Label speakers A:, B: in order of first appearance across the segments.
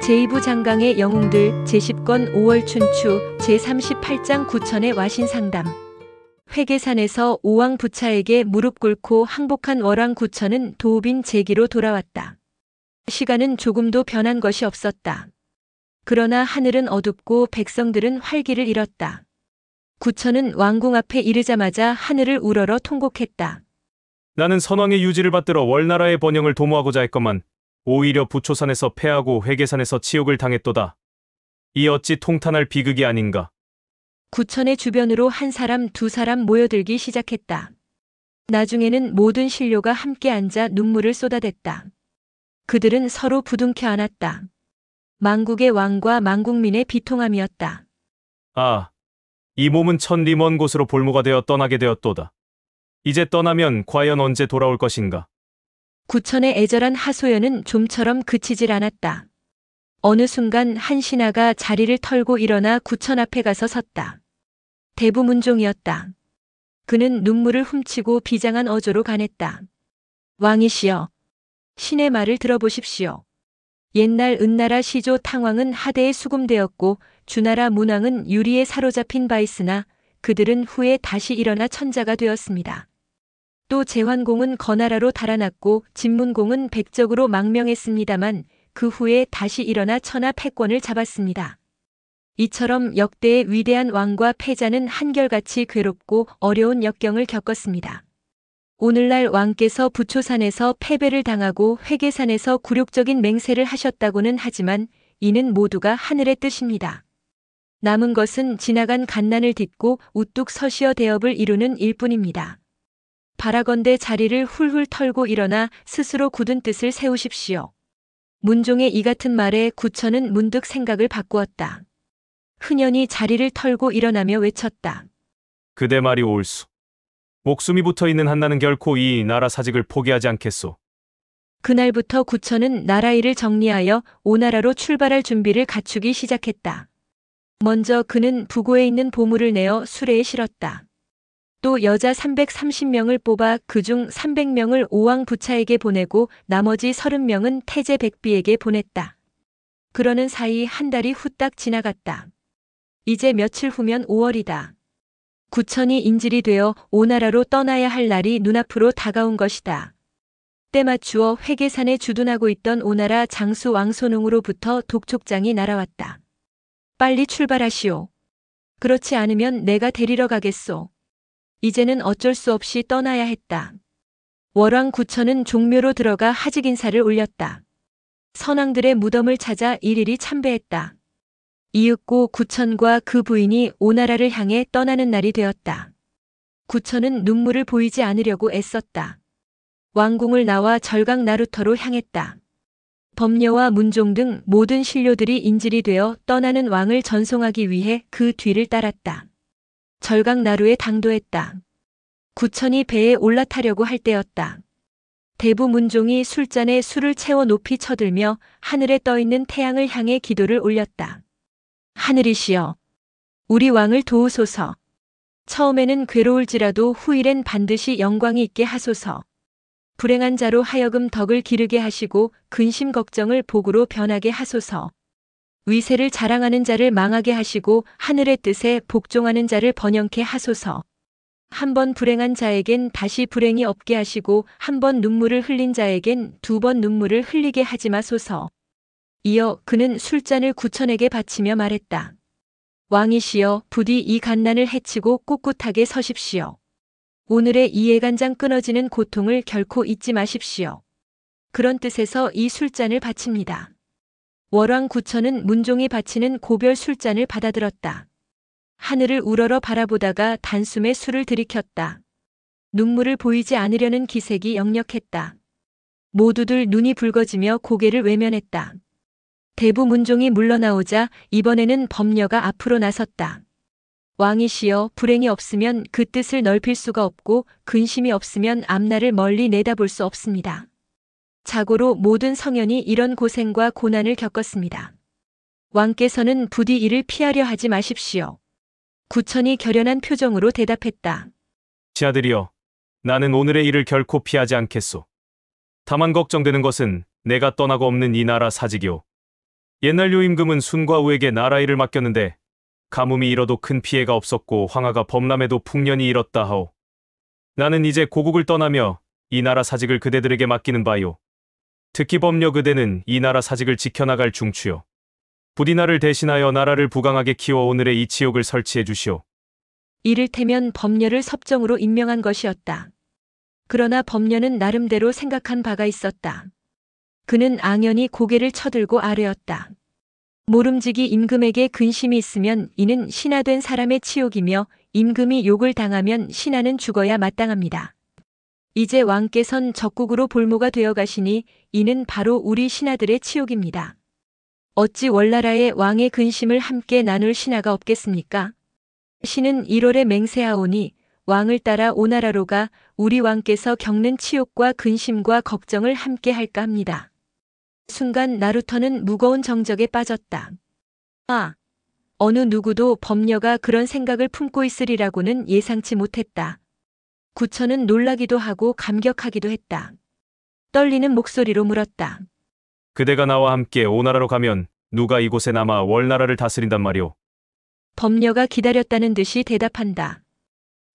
A: 제2부 장강의 영웅들 제10권 5월 춘추 제38장 구천의 와신상담. 회계산에서 오왕 부차에게 무릎 꿇고 항복한 월왕 구천은 도읍인 제기로 돌아왔다. 시간은 조금도 변한 것이 없었다. 그러나 하늘은 어둡고 백성들은 활기를 잃었다. 구천은 왕궁 앞에 이르자마자 하늘을 우러러 통곡했다.
B: 나는 선왕의 유지를 받들어 월나라의 번영을 도모하고자 했건만 오히려 부초산에서 패하고 회계산에서 치욕을 당했도다. 이 어찌 통탄할 비극이 아닌가.
A: 구천의 주변으로 한 사람 두 사람 모여들기 시작했다. 나중에는 모든 신료가 함께 앉아 눈물을 쏟아댔다. 그들은 서로 부둥켜 안았다. 망국의 왕과 망국민의 비통함이었다.
B: 아, 이 몸은 천리 먼 곳으로 볼모가 되어 떠나게 되었도다. 이제 떠나면 과연 언제 돌아올 것인가.
A: 구천의 애절한 하소연은 좀처럼 그치질 않았다. 어느 순간 한 신하가 자리를 털고 일어나 구천 앞에 가서 섰다. 대부문종이었다. 그는 눈물을 훔치고 비장한 어조로 가냈다. 왕이시여, 신의 말을 들어보십시오. 옛날 은나라 시조 탕왕은 하대에 수금되었고 주나라 문왕은 유리에 사로잡힌 바 있으나 그들은 후에 다시 일어나 천자가 되었습니다. 또 제환공은 거나라로 달아났고 진문공은 백적으로 망명했습니다만 그 후에 다시 일어나 천하 패권을 잡았습니다. 이처럼 역대의 위대한 왕과 패자는 한결같이 괴롭고 어려운 역경을 겪었습니다. 오늘날 왕께서 부초산에서 패배를 당하고 회계산에서 굴욕적인 맹세를 하셨다고는 하지만 이는 모두가 하늘의 뜻입니다. 남은 것은 지나간 간난을 딛고 우뚝 서시어 대업을 이루는 일뿐입니다. 바라건대 자리를 훌훌 털고 일어나 스스로 굳은 뜻을 세우십시오. 문종의 이 같은 말에 구천은 문득 생각을 바꾸었다. 흔연히 자리를 털고 일어나며 외쳤다.
B: 그대 말이 옳수. 목숨이 붙어있는 한나는 결코 이 나라 사직을 포기하지 않겠소.
A: 그날부터 구천은 나라 일을 정리하여 오나라로 출발할 준비를 갖추기 시작했다. 먼저 그는 부고에 있는 보물을 내어 수레에 실었다. 또 여자 330명을 뽑아 그중 300명을 오왕 부차에게 보내고 나머지 30명은 태제 백비에게 보냈다. 그러는 사이 한 달이 후딱 지나갔다. 이제 며칠 후면 5월이다. 구천이 인질이 되어 오나라로 떠나야 할 날이 눈앞으로 다가온 것이다. 때맞추어 회계산에 주둔하고 있던 오나라 장수 왕손웅으로부터 독촉장이 날아왔다. 빨리 출발하시오. 그렇지 않으면 내가 데리러 가겠소. 이제는 어쩔 수 없이 떠나야 했다. 월왕 구천은 종묘로 들어가 하직 인사를 올렸다. 선왕들의 무덤을 찾아 일일이 참배했다. 이윽고 구천과 그 부인이 오나라를 향해 떠나는 날이 되었다. 구천은 눈물을 보이지 않으려고 애썼다. 왕궁을 나와 절강 나루터로 향했다. 범녀와 문종 등 모든 신료들이 인질이 되어 떠나는 왕을 전송하기 위해 그 뒤를 따랐다. 절강 나루에 당도했다. 구천이 배에 올라타려고 할 때였다. 대부 문종이 술잔에 술을 채워 높이 쳐들며 하늘에 떠있는 태양을 향해 기도를 올렸다. 하늘이시여, 우리 왕을 도우소서. 처음에는 괴로울지라도 후일엔 반드시 영광이 있게 하소서. 불행한 자로 하여금 덕을 기르게 하시고 근심 걱정을 복으로 변하게 하소서. 위세를 자랑하는 자를 망하게 하시고 하늘의 뜻에 복종하는 자를 번영케 하소서. 한 번 불행한 자에겐 다시 불행이 없게 하시고 한 번 눈물을 흘린 자에겐 두 번 눈물을 흘리게 하지 마소서. 이어 그는 술잔을 구천에게 바치며 말했다. 왕이시여, 부디 이 간난을 해치고 꿋꿋하게 서십시오. 오늘의 이 예간장 끊어지는 고통을 결코 잊지 마십시오. 그런 뜻에서 이 술잔을 바칩니다. 월왕 구천은 문종이 바치는 고별 술잔을 받아들었다. 하늘을 우러러 바라보다가 단숨에 술을 들이켰다. 눈물을 보이지 않으려는 기색이 역력했다. 모두들 눈이 붉어지며 고개를 외면했다. 대부 문종이 물러나오자 이번에는 범녀가 앞으로 나섰다. 왕이시여, 불행이 없으면 그 뜻을 넓힐 수가 없고 근심이 없으면 앞날을 멀리 내다볼 수 없습니다. 자고로 모든 성현이 이런 고생과 고난을 겪었습니다. 왕께서는 부디 이를 피하려 하지 마십시오. 구천이 결연한 표정으로 대답했다.
B: 지아들이여, 나는 오늘의 일을 결코 피하지 않겠소. 다만 걱정되는 것은 내가 떠나고 없는 이 나라 사직이오. 옛날 요임금은 순과 우에게 나라일을 맡겼는데 가뭄이 일어도 큰 피해가 없었고 황하가 범람해도 풍년이 일었다 하오. 나는 이제 고국을 떠나며 이 나라 사직을 그대들에게 맡기는 바요. 특히 범녀 그대는 이 나라 사직을 지켜나갈 중추요. 부디 나를 대신하여 나라를 부강하게 키워 오늘의 이 치욕을 설치해 주시오.
A: 이를테면 범녀를 섭정으로 임명한 것이었다. 그러나 범녀는 나름대로 생각한 바가 있었다. 그는 앙연히 고개를 쳐들고 아뢰었다. 모름지기 임금에게 근심이 있으면 이는 신하된 사람의 치욕이며 임금이 욕을 당하면 신하는 죽어야 마땅합니다. 이제 왕께선 적국으로 볼모가 되어 가시니 이는 바로 우리 신하들의 치욕입니다. 어찌 월나라의 왕의 근심을 함께 나눌 신하가 없겠습니까? 신은 1월에 맹세하오니 왕을 따라 오나라로 가 우리 왕께서 겪는 치욕과 근심과 걱정을 함께 할까 합니다. 순간 나루터는 무거운 정적에 빠졌다. 아, 어느 누구도 범녀가 그런 생각을 품고 있으리라고는 예상치 못했다. 구천은 놀라기도 하고 감격하기도 했다. 떨리는 목소리로 물었다.
B: 그대가 나와 함께 오나라로 가면 누가 이곳에 남아 월나라를 다스린단 말이오.
A: 범녀가 기다렸다는 듯이 대답한다.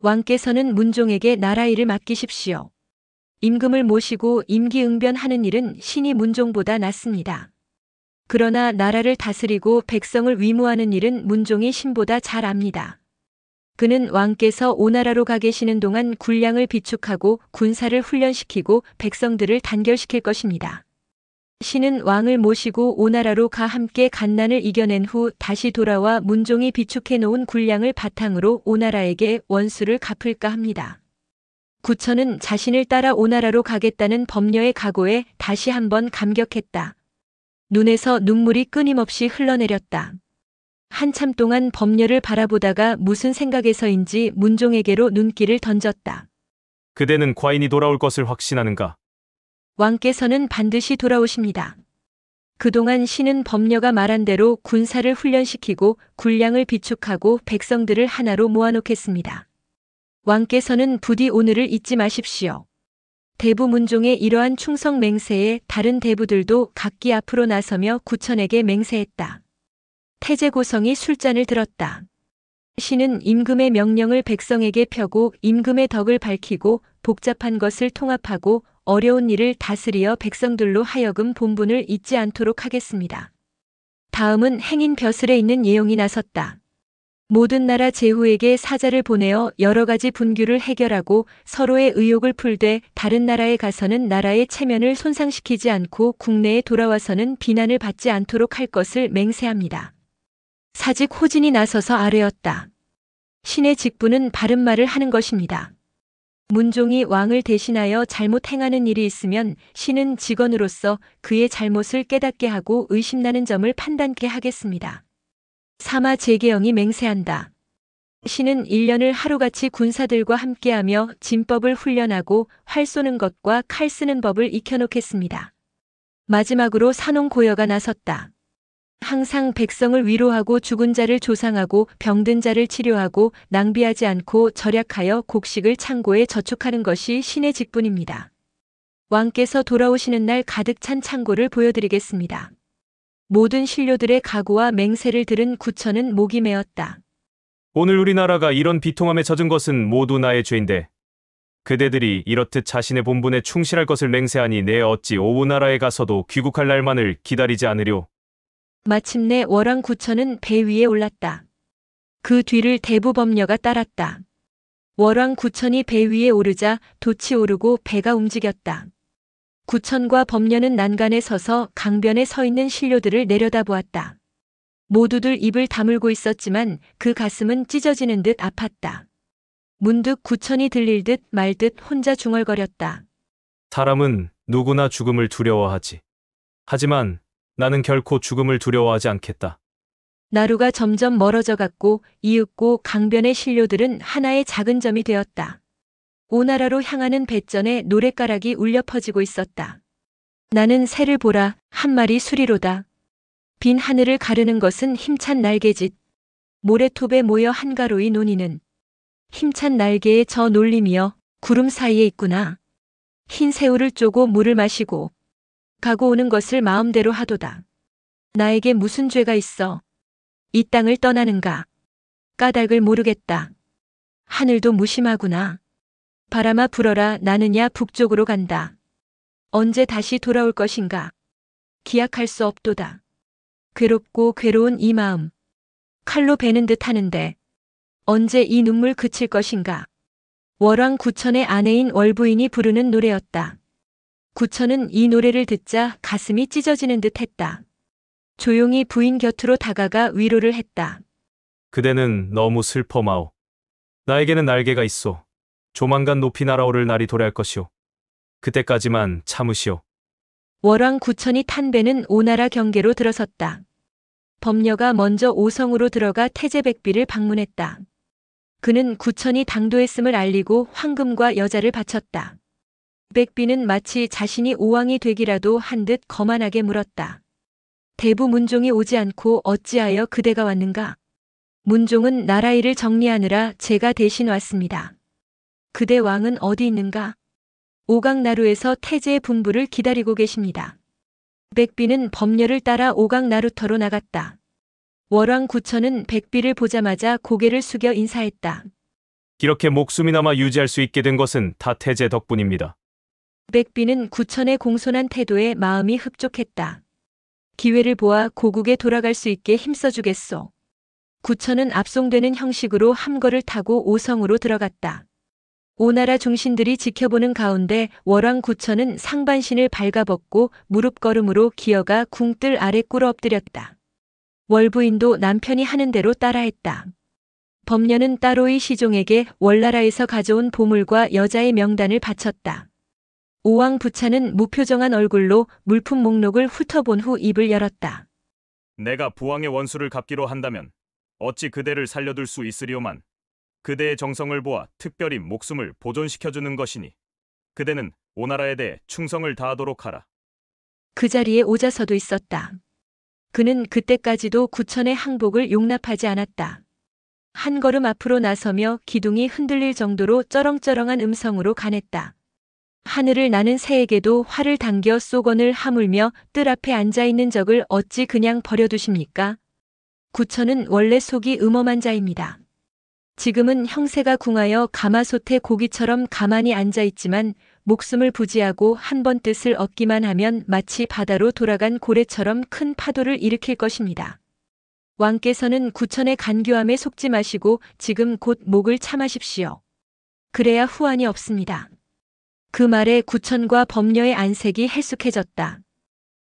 A: 왕께서는 문종에게 나라 일을 맡기십시오. 임금을 모시고 임기응변하는 일은 신이 문종보다 낫습니다. 그러나 나라를 다스리고 백성을 위무하는 일은 문종이 신보다 잘 압니다. 그는 왕께서 오나라로 가 계시는 동안 군량을 비축하고 군사를 훈련시키고 백성들을 단결시킬 것입니다. 신은 왕을 모시고 오나라로 가 함께 간난을 이겨낸 후 다시 돌아와 문종이 비축해 놓은 군량을 바탕으로 오나라에게 원수를 갚을까 합니다. 구천은 자신을 따라 오나라로 가겠다는 범녀의 각오에 다시 한번 감격했다. 눈에서 눈물이 끊임없이 흘러내렸다. 한참 동안 범녀를 바라보다가 무슨 생각에서인지 문종에게로 눈길을 던졌다.
B: 그대는 과인이 돌아올 것을 확신하는가?
A: 왕께서는 반드시 돌아오십니다. 그동안 신은 범녀가 말한 대로 군사를 훈련시키고 군량을 비축하고 백성들을 하나로 모아놓겠습니다. 왕께서는 부디 오늘을 잊지 마십시오. 대부 문종의 이러한 충성 맹세에 다른 대부들도 각기 앞으로 나서며 구천에게 맹세했다. 태제고성이 술잔을 들었다. 신은 임금의 명령을 백성에게 펴고 임금의 덕을 밝히고 복잡한 것을 통합하고 어려운 일을 다스리어 백성들로 하여금 본분을 잊지 않도록 하겠습니다. 다음은 행인 벼슬에 있는 예용이 나섰다. 모든 나라 제후에게 사자를 보내어 여러 가지 분규를 해결하고 서로의 의혹을 풀되 다른 나라에 가서는 나라의 체면을 손상시키지 않고 국내에 돌아와서는 비난을 받지 않도록 할 것을 맹세합니다. 사직 호진이 나서서 아뢰었다. 신의 직분은 바른 말을 하는 것입니다. 문종이 왕을 대신하여 잘못 행하는 일이 있으면 신은 직원으로서 그의 잘못을 깨닫게 하고 의심나는 점을 판단케 하겠습니다. 사마 제계영이 맹세한다. 신은 1년을 하루같이 군사들과 함께하며 진법을 훈련하고 활 쏘는 것과 칼 쓰는 법을 익혀놓겠습니다. 마지막으로 산홍고여가 나섰다. 항상 백성을 위로하고 죽은 자를 조상하고 병든 자를 치료하고 낭비하지 않고 절약하여 곡식을 창고에 저축하는 것이 신의 직분입니다. 왕께서 돌아오시는 날 가득 찬 창고를 보여드리겠습니다. 모든 신료들의 각오와 맹세를 들은 구천은 목이 메었다.
B: 오늘 우리나라가 이런 비통함에 젖은 것은 모두 나의 죄인데 그대들이 이렇듯 자신의 본분에 충실할 것을 맹세하니 내 어찌 오우나라에 가서도 귀국할 날만을 기다리지 않으려.
A: 마침내 월왕 구천은 배 위에 올랐다. 그 뒤를 대부범녀가 따랐다. 월왕 구천이 배 위에 오르자 돛이 오르고 배가 움직였다. 구천과 범녀는 난간에 서서 강변에 서 있는 신료들을 내려다보았다. 모두들 입을 다물고 있었지만 그 가슴은 찢어지는 듯 아팠다. 문득 구천이 들릴 듯 말 듯 혼자 중얼거렸다.
B: 사람은 누구나 죽음을 두려워하지. 하지만 나는 결코 죽음을 두려워하지 않겠다.
A: 나루가 점점 멀어져 갔고 이윽고 강변의 신료들은 하나의 작은 점이 되었다. 오나라로 향하는 배전에 노랫가락이 울려 퍼지고 있었다. 나는 새를 보라, 한 마리 수리로다. 빈 하늘을 가르는 것은 힘찬 날개짓. 모래톱에 모여 한가로이 논이는 힘찬 날개에 저 놀림이여 구름 사이에 있구나. 흰 새우를 쪼고 물을 마시고 가고 오는 것을 마음대로 하도다. 나에게 무슨 죄가 있어? 이 땅을 떠나는가? 까닭을 모르겠다. 하늘도 무심하구나. 바람아 불어라. 나느냐 북쪽으로 간다. 언제 다시 돌아올 것인가? 기약할 수 없도다. 괴롭고 괴로운 이 마음. 칼로 베는 듯 하는데 언제 이 눈물 그칠 것인가? 월왕 구천의 아내인 월부인이 부르는 노래였다. 구천은 이 노래를 듣자 가슴이 찢어지는 듯 했다. 조용히 부인 곁으로 다가가 위로를 했다.
B: 그대는 너무 슬퍼 마오. 나에게는 날개가 있소. 조만간 높이 날아오를 날이 도래할 것이오. 그때까지만 참으시오.
A: 월왕 구천이 탄 배는 오나라 경계로 들어섰다. 범녀가 먼저 오성으로 들어가 태제백비를 방문했다. 그는 구천이 당도했음을 알리고 황금과 여자를 바쳤다. 백비는 마치 자신이 오왕이 되기라도 한 듯 거만하게 물었다. 대부 문종이 오지 않고 어찌하여 그대가 왔는가? 문종은 나라 일을 정리하느라 제가 대신 왔습니다. 그대 왕은 어디 있는가? 오강나루에서 태제의 분부를 기다리고 계십니다. 백비는 범녀를 따라 오강나루터로 나갔다. 월왕 구천은 백비를 보자마자 고개를 숙여 인사했다.
B: 이렇게 목숨이나마 유지할 수 있게 된 것은 다 태제 덕분입니다.
A: 백비는 구천의 공손한 태도에 마음이 흡족했다. 기회를 보아 고국에 돌아갈 수 있게 힘써주겠소. 구천은 압송되는 형식으로 함거를 타고 오성으로 들어갔다. 오나라 중신들이 지켜보는 가운데 월왕 구천은 상반신을 발가벗고 무릎걸음으로 기어가 궁뜰 아래 꿇어 엎드렸다. 월부인도 남편이 하는 대로 따라했다. 범녀는 따로이 시종에게 월나라에서 가져온 보물과 여자의 명단을 바쳤다. 오왕 부차는 무표정한 얼굴로 물품 목록을 훑어본 후 입을 열었다.
C: 내가 부왕의 원수를 갚기로 한다면 어찌 그대를 살려둘 수 있으리오만 그대의 정성을 보아 특별히 목숨을 보존시켜주는 것이니 그대는 오나라에 대해 충성을 다하도록 하라.
A: 그 자리에 오자서도 있었다. 그는 그때까지도 구천의 항복을 용납하지 않았다. 한 걸음 앞으로 나서며 기둥이 흔들릴 정도로 쩌렁쩌렁한 음성으로 간했다. 하늘을 나는 새에게도 활을 당겨 쏘건을 하물며 뜰 앞에 앉아있는 적을 어찌 그냥 버려두십니까? 구천은 원래 속이 음험한 자입니다. 지금은 형세가 궁하여 가마솥에 고기처럼 가만히 앉아있지만 목숨을 부지하고 한 번 뜻을 얻기만 하면 마치 바다로 돌아간 고래처럼 큰 파도를 일으킬 것입니다. 왕께서는 구천의 간교함에 속지 마시고 지금 곧 목을 참으십시오. 그래야 후환이 없습니다. 그 말에 구천과 범녀의 안색이 해숙해졌다.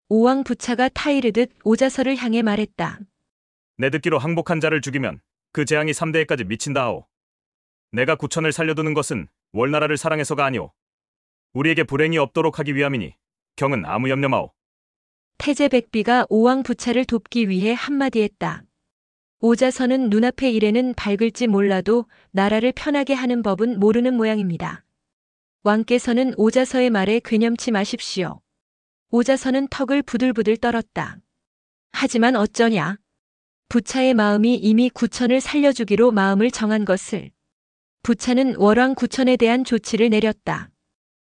A: 오왕 부차가 타이르듯 오자서를 향해 말했다.
C: 내 듣기로 항복한 자를 죽이면 그 재앙이 3대에까지 미친다하오. 내가 구천을 살려두는 것은 월나라를 사랑해서가 아니오. 우리에게 불행이 없도록 하기 위함이니 경은 아무 염려 마오.
A: 태제백비가 오왕 부차를 돕기 위해 한마디 했다. 오자서는 눈앞의 일에는 밝을지 몰라도 나라를 편하게 하는 법은 모르는 모양입니다. 왕께서는 오자서의 말에 괴념치 마십시오. 오자서는 턱을 부들부들 떨었다. 하지만 어쩌냐? 부차의 마음이 이미 구천을 살려주기로 마음을 정한 것을. 부차는 월왕 구천에 대한 조치를 내렸다.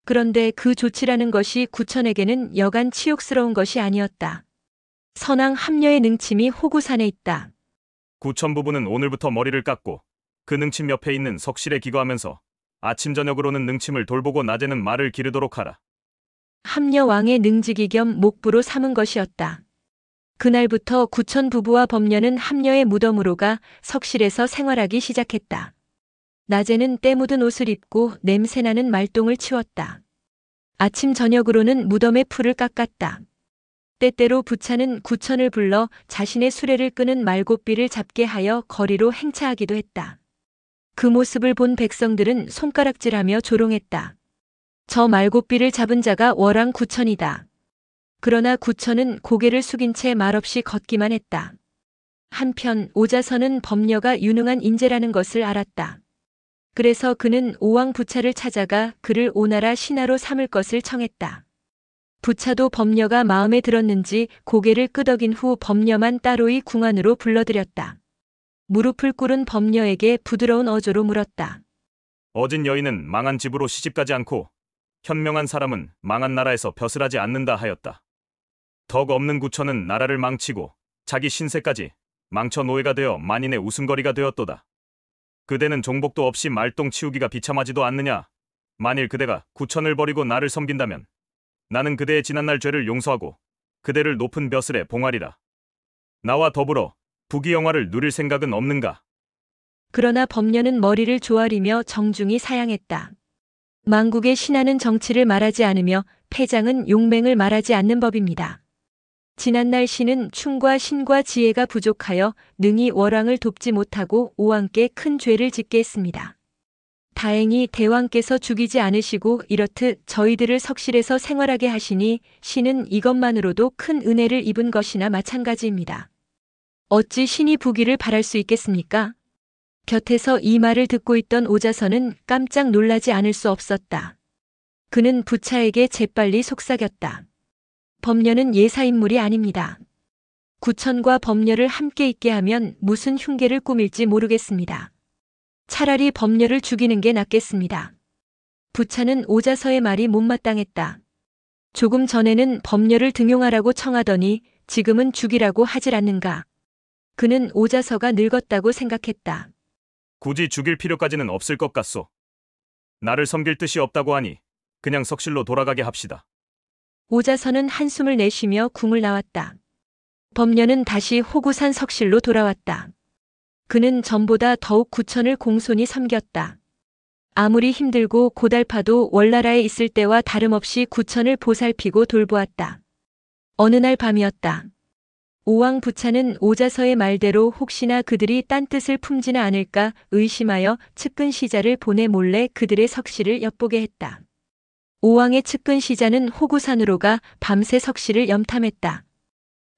A: 그런데 그 조치라는 것이 구천에게는 여간 치욕스러운 것이 아니었다. 선왕 함녀의 능침이 호구산에 있다.
C: 구천 부부는 오늘부터 머리를 깎고 그 능침 옆에 있는 석실에 기거하면서 아침 저녁으로는 능침을 돌보고 낮에는 말을 기르도록 하라.
A: 함녀 왕의 능직이 겸 목부로 삼은 것이었다. 그날부터 구천 부부와 범녀는 함녀의 무덤으로 가 석실에서 생활하기 시작했다. 낮에는 때 묻은 옷을 입고 냄새나는 말똥을 치웠다. 아침 저녁으로는 무덤의 풀을 깎았다. 때때로 부차는 구천을 불러 자신의 수레를 끄는 말고삐를 잡게 하여 거리로 행차하기도 했다. 그 모습을 본 백성들은 손가락질하며 조롱했다. 저 말고삐를 잡은 자가 월왕 구천이다. 그러나 구천은 고개를 숙인 채 말없이 걷기만 했다. 한편 오자서는 범녀가 유능한 인재라는 것을 알았다. 그래서 그는 오왕 부차를 찾아가 그를 오나라 신하로 삼을 것을 청했다. 부차도 범녀가 마음에 들었는지 고개를 끄덕인 후 범녀만 따로이 궁안으로 불러들였다. 무릎을 꿇은 범녀에게 부드러운 어조로 물었다.
C: 어진 여인은 망한 집으로 시집가지 않고 현명한 사람은 망한 나라에서 벼슬하지 않는다 하였다. 덕 없는 구천은 나라를 망치고 자기 신세까지 망쳐 노예가 되어 만인의 웃음거리가 되었도다. 그대는 종복도 없이 말똥 치우기가 비참하지도 않느냐? 만일 그대가 구천을 버리고 나를 섬긴다면 나는 그대의 지난날 죄를 용서하고 그대를 높은 벼슬에 봉하리라. 나와 더불어 부귀영화를 누릴 생각은 없는가?
A: 그러나 범녀는 머리를 조아리며 정중히 사양했다. 망국의 신하는 정치를 말하지 않으며 패장은 용맹을 말하지 않는 법입니다. 지난날 신은 충과 신과 지혜가 부족하여 능히 월왕을 돕지 못하고 오왕께 큰 죄를 짓게 했습니다. 다행히 대왕께서 죽이지 않으시고 이렇듯 저희들을 석실에서 생활하게 하시니 신은 이것만으로도 큰 은혜를 입은 것이나 마찬가지입니다. 어찌 신이 부귀를 바랄 수 있겠습니까? 곁에서 이 말을 듣고 있던 오자선은 깜짝 놀라지 않을 수 없었다. 그는 부차에게 재빨리 속삭였다. 범녀는 예사인물이 아닙니다. 구천과 범녀를 함께 있게 하면 무슨 흉계를 꾸밀지 모르겠습니다. 차라리 범녀를 죽이는 게 낫겠습니다. 부차는 오자서의 말이 못마땅했다. 조금 전에는 범녀를 등용하라고 청하더니 지금은 죽이라고 하질 않는가. 그는 오자서가 늙었다고 생각했다.
C: 굳이 죽일 필요까지는 없을 것 같소. 나를 섬길 뜻이 없다고 하니 그냥 석실로 돌아가게 합시다.
A: 오자서는 한숨을 내쉬며 궁을 나왔다. 범녀는 다시 호구산 석실로 돌아왔다. 그는 전보다 더욱 구천을 공손히 섬겼다. 아무리 힘들고 고달파도 월나라에 있을 때와 다름없이 구천을 보살피고 돌보았다. 어느 날 밤이었다. 오왕 부차는 오자서의 말대로 혹시나 그들이 딴 뜻을 품지는 않을까 의심하여 측근 시자를 보내 몰래 그들의 석실을 엿보게 했다. 오왕의 측근 시자는 호구산으로 가 밤새 석실을 염탐했다.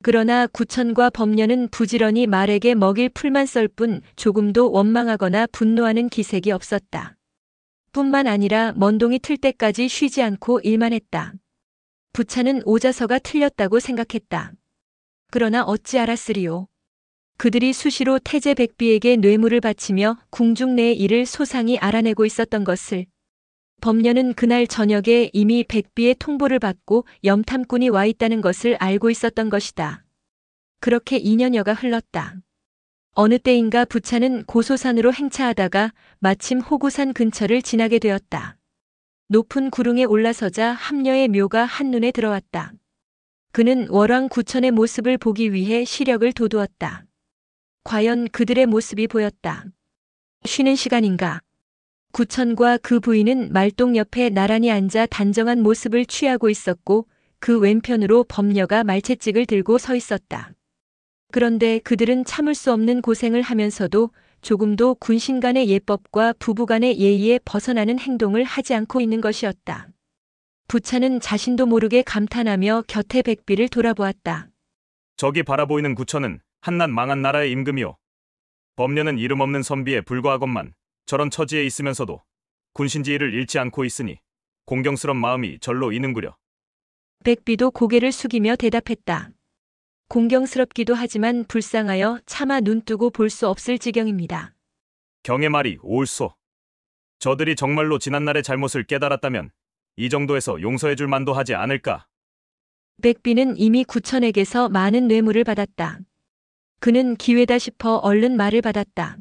A: 그러나 구천과 범녀는 부지런히 말에게 먹일 풀만 썰 뿐 조금도 원망하거나 분노하는 기색이 없었다. 뿐만 아니라 먼동이 틀 때까지 쉬지 않고 일만 했다. 부차는 오자서가 틀렸다고 생각했다. 그러나 어찌 알았으리요. 그들이 수시로 태제 백비에게 뇌물을 바치며 궁중 내의 일을 소상히 알아내고 있었던 것을. 범녀는 그날 저녁에 이미 백비의 통보를 받고 염탐꾼이 와 있다는 것을 알고 있었던 것이다. 그렇게 2년여가 흘렀다. 어느 때인가 부차는 고소산으로 행차하다가 마침 호구산 근처를 지나게 되었다. 높은 구릉에 올라서자 함녀의 묘가 한눈에 들어왔다. 그는 월왕 구천의 모습을 보기 위해 시력을 돋우었다. 과연 그들의 모습이 보였다. 쉬는 시간인가? 구천과 그 부인은 말똥 옆에 나란히 앉아 단정한 모습을 취하고 있었고 그 왼편으로 범녀가 말채찍을 들고 서 있었다. 그런데 그들은 참을 수 없는 고생을 하면서도 조금도 군신 간의 예법과 부부 간의 예의에 벗어나는 행동을 하지 않고 있는 것이었다. 부차는 자신도 모르게 감탄하며 곁에 백비를 돌아보았다.
C: 저기 바라보이는 구천은 한낱 망한 나라의 임금이요. 범녀는 이름 없는 선비에 불과하건만 저런 처지에 있으면서도 군신지위를 잃지 않고 있으니 공경스런 마음이 절로 이는구려.
A: 백비도 고개를 숙이며 대답했다. 공경스럽기도 하지만 불쌍하여 차마 눈뜨고 볼 수 없을 지경입니다.
C: 경의 말이 옳소. 저들이 정말로 지난날의 잘못을 깨달았다면 이 정도에서 용서해줄 만도 하지 않을까.
A: 백비는 이미 구천에게서 많은 뇌물을 받았다. 그는 기회다 싶어 얼른 말을 받았다.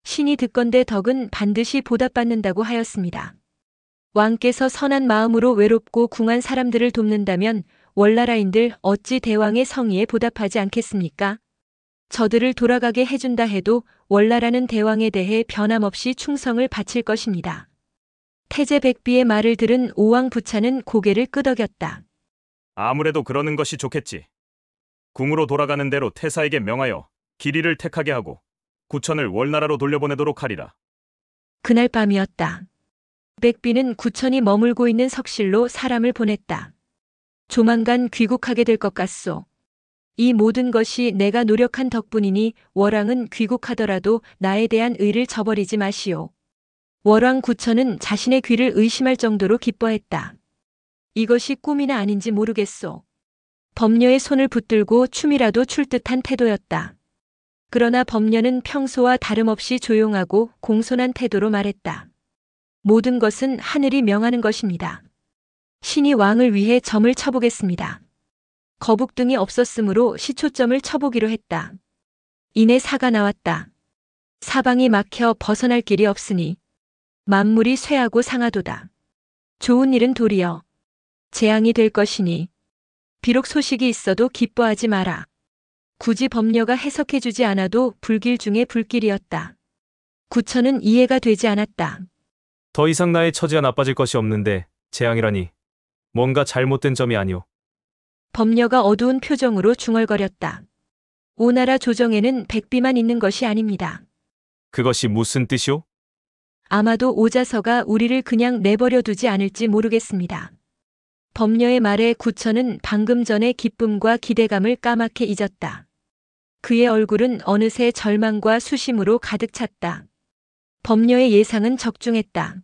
A: 신이 듣건대 덕은 반드시 보답받는다고 하였습니다. 왕께서 선한 마음으로 외롭고 궁한 사람들을 돕는다면 월나라인들 어찌 대왕의 성의에 보답하지 않겠습니까? 저들을 돌아가게 해준다 해도 월나라는 대왕에 대해 변함없이 충성을 바칠 것입니다. 태제 백비의 말을 들은 오왕 부차는 고개를 끄덕였다.
C: 아무래도 그러는 것이 좋겠지. 궁으로 돌아가는 대로 태사에게 명하여 길이를 택하게 하고 구천을 월나라로 돌려보내도록 하리라.
A: 그날 밤이었다. 백비는 구천이 머물고 있는 석실로 사람을 보냈다. 조만간 귀국하게 될 것 같소. 이 모든 것이 내가 노력한 덕분이니 월왕은 귀국하더라도 나에 대한 의를 저버리지 마시오. 월왕 구천은 자신의 귀를 의심할 정도로 기뻐했다. 이것이 꿈이나 아닌지 모르겠소. 범녀의 손을 붙들고 춤이라도 출 듯한 태도였다. 그러나 범녀는 평소와 다름없이 조용하고 공손한 태도로 말했다. 모든 것은 하늘이 명하는 것입니다. 신이 왕을 위해 점을 쳐보겠습니다. 거북등이 없었으므로 시초점을 쳐보기로 했다. 이내 사가 나왔다. 사방이 막혀 벗어날 길이 없으니 만물이 쇠하고 상하도다. 좋은 일은 도리어 재앙이 될 것이니 비록 소식이 있어도 기뻐하지 마라. 굳이 법녀가 해석해주지 않아도 불길 중에 불길이었다. 구천은 이해가 되지 않았다.
B: 더 이상 나의 처지가 나빠질 것이 없는데 재앙이라니. 뭔가 잘못된 점이 아니오.
A: 법녀가 어두운 표정으로 중얼거렸다. 오나라 조정에는 백비만 있는 것이 아닙니다.
B: 그것이 무슨 뜻이오?
A: 아마도 오자서가 우리를 그냥 내버려 두지 않을지 모르겠습니다. 법녀의 말에 구천은 방금 전의 기쁨과 기대감을 까맣게 잊었다. 그의 얼굴은 어느새 절망과 수심으로 가득 찼다. 법녀의 예상은 적중했다.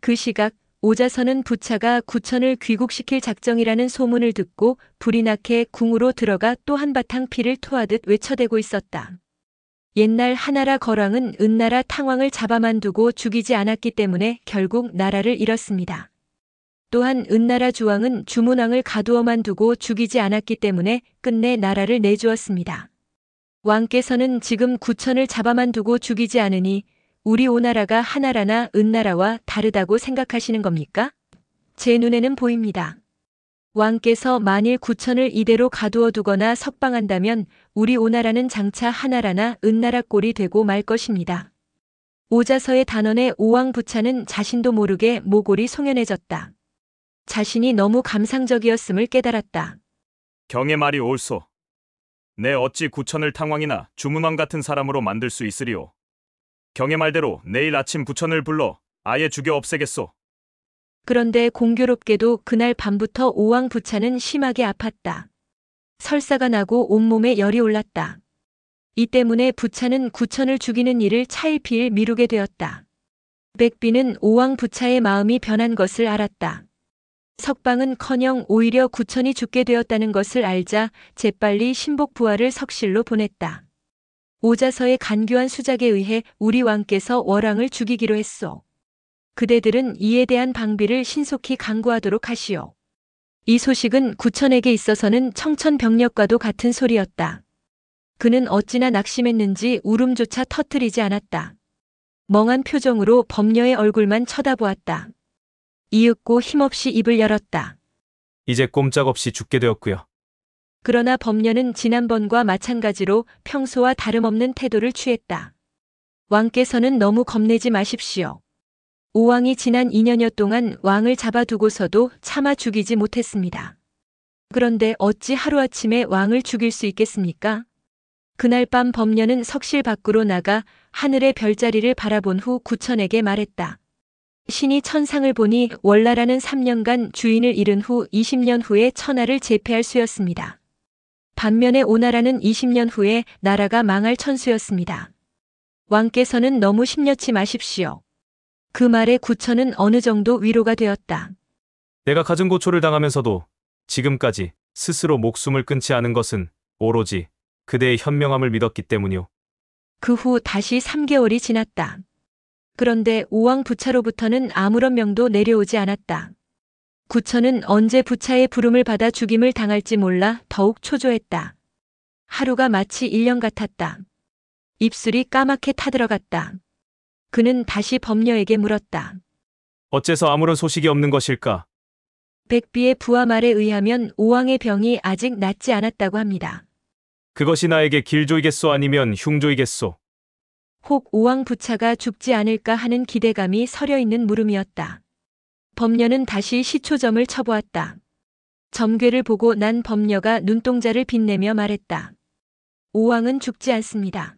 A: 그 시각 오자서는 부차가 구천을 귀국시킬 작정이라는 소문을 듣고 불이 나게 궁으로 들어가 또 한바탕 피를 토하듯 외쳐대고 있었다. 옛날 하나라 거랑은 은나라 탕왕을 잡아만 두고 죽이지 않았기 때문에 결국 나라를 잃었습니다. 또한 은나라 주왕은 주문왕을 가두어만 두고 죽이지 않았기 때문에 끝내 나라를 내주었습니다. 왕께서는 지금 구천을 잡아만 두고 죽이지 않으니 우리 오나라가 하나라나 은나라와 다르다고 생각하시는 겁니까? 제 눈에는 보입니다. 왕께서 만일 구천을 이대로 가두어 두거나 석방한다면 우리 오나라는 장차 하나라나 은나라 꼴이 되고 말 것입니다. 오자서의 단언에 오왕 부차는 자신도 모르게 모골이 송연해졌다. 자신이 너무 감상적이었음을 깨달았다.
C: 경의 말이 옳소. 내 어찌 구천을 탕왕이나 주문왕 같은 사람으로 만들 수 있으리오. 경의 말대로 내일 아침 부천을 불러 아예 죽여 없애겠소.
A: 그런데 공교롭게도 그날 밤부터 오왕 부차는 심하게 아팠다. 설사가 나고 온몸에 열이 올랐다. 이 때문에 부차는 구천을 죽이는 일을 차일피일 미루게 되었다. 백비는 오왕 부차의 마음이 변한 것을 알았다. 석방은커녕 오히려 구천이 죽게 되었다는 것을 알자 재빨리 신복 부하를 석실로 보냈다. 오자서의 간교한 수작에 의해 우리 왕께서 월왕을 죽이기로 했소. 그대들은 이에 대한 방비를 신속히 강구하도록 하시오. 이 소식은 구천에게 있어서는 청천벽력과도 같은 소리였다. 그는 어찌나 낙심했는지 울음조차 터뜨리지 않았다. 멍한 표정으로 법녀의 얼굴만 쳐다보았다. 이윽고 힘없이 입을 열었다.
B: 이제 꼼짝없이 죽게 되었고요.
A: 그러나 법녀는 지난번과 마찬가지로 평소와 다름없는 태도를 취했다. 왕께서는 너무 겁내지 마십시오. 오왕이 지난 2년여 동안 왕을 잡아두고서도 차마 죽이지 못했습니다. 그런데 어찌 하루아침에 왕을 죽일 수 있겠습니까? 그날 밤 법녀는 석실 밖으로 나가 하늘의 별자리를 바라본 후 구천에게 말했다. 신이 천상을 보니 월나라는 3년간 주인을 잃은 후 20년 후에 천하를 제패할 수였습니다. 반면에 오나라는 20년 후에 나라가 망할 천수였습니다. 왕께서는 너무 심려치 마십시오. 그 말에 구천은 어느 정도 위로가 되었다.
B: 내가 갖은 고초를 당하면서도 지금까지 스스로 목숨을 끊지 않은 것은 오로지 그대의 현명함을 믿었기 때문이오.
A: 그 후 다시 3개월이 지났다. 그런데 오왕 부차로부터는 아무런 명도 내려오지 않았다. 구천은 언제 부차의 부름을 받아 죽임을 당할지 몰라 더욱 초조했다. 하루가 마치 1년 같았다. 입술이 까맣게 타들어갔다. 그는 다시 법녀에게 물었다.
B: 어째서 아무런 소식이 없는 것일까?
A: 백비의 부하 말에 의하면 오왕의 병이 아직 낫지 않았다고 합니다.
B: 그것이 나에게 길조이겠소 아니면 흉조이겠소?
A: 혹 오왕 부차가 죽지 않을까 하는 기대감이 서려 있는 물음이었다. 법녀는 다시 시초점을 쳐보았다. 점괘를 보고 난 법녀가 눈동자를 빛내며 말했다. 오왕은 죽지 않습니다.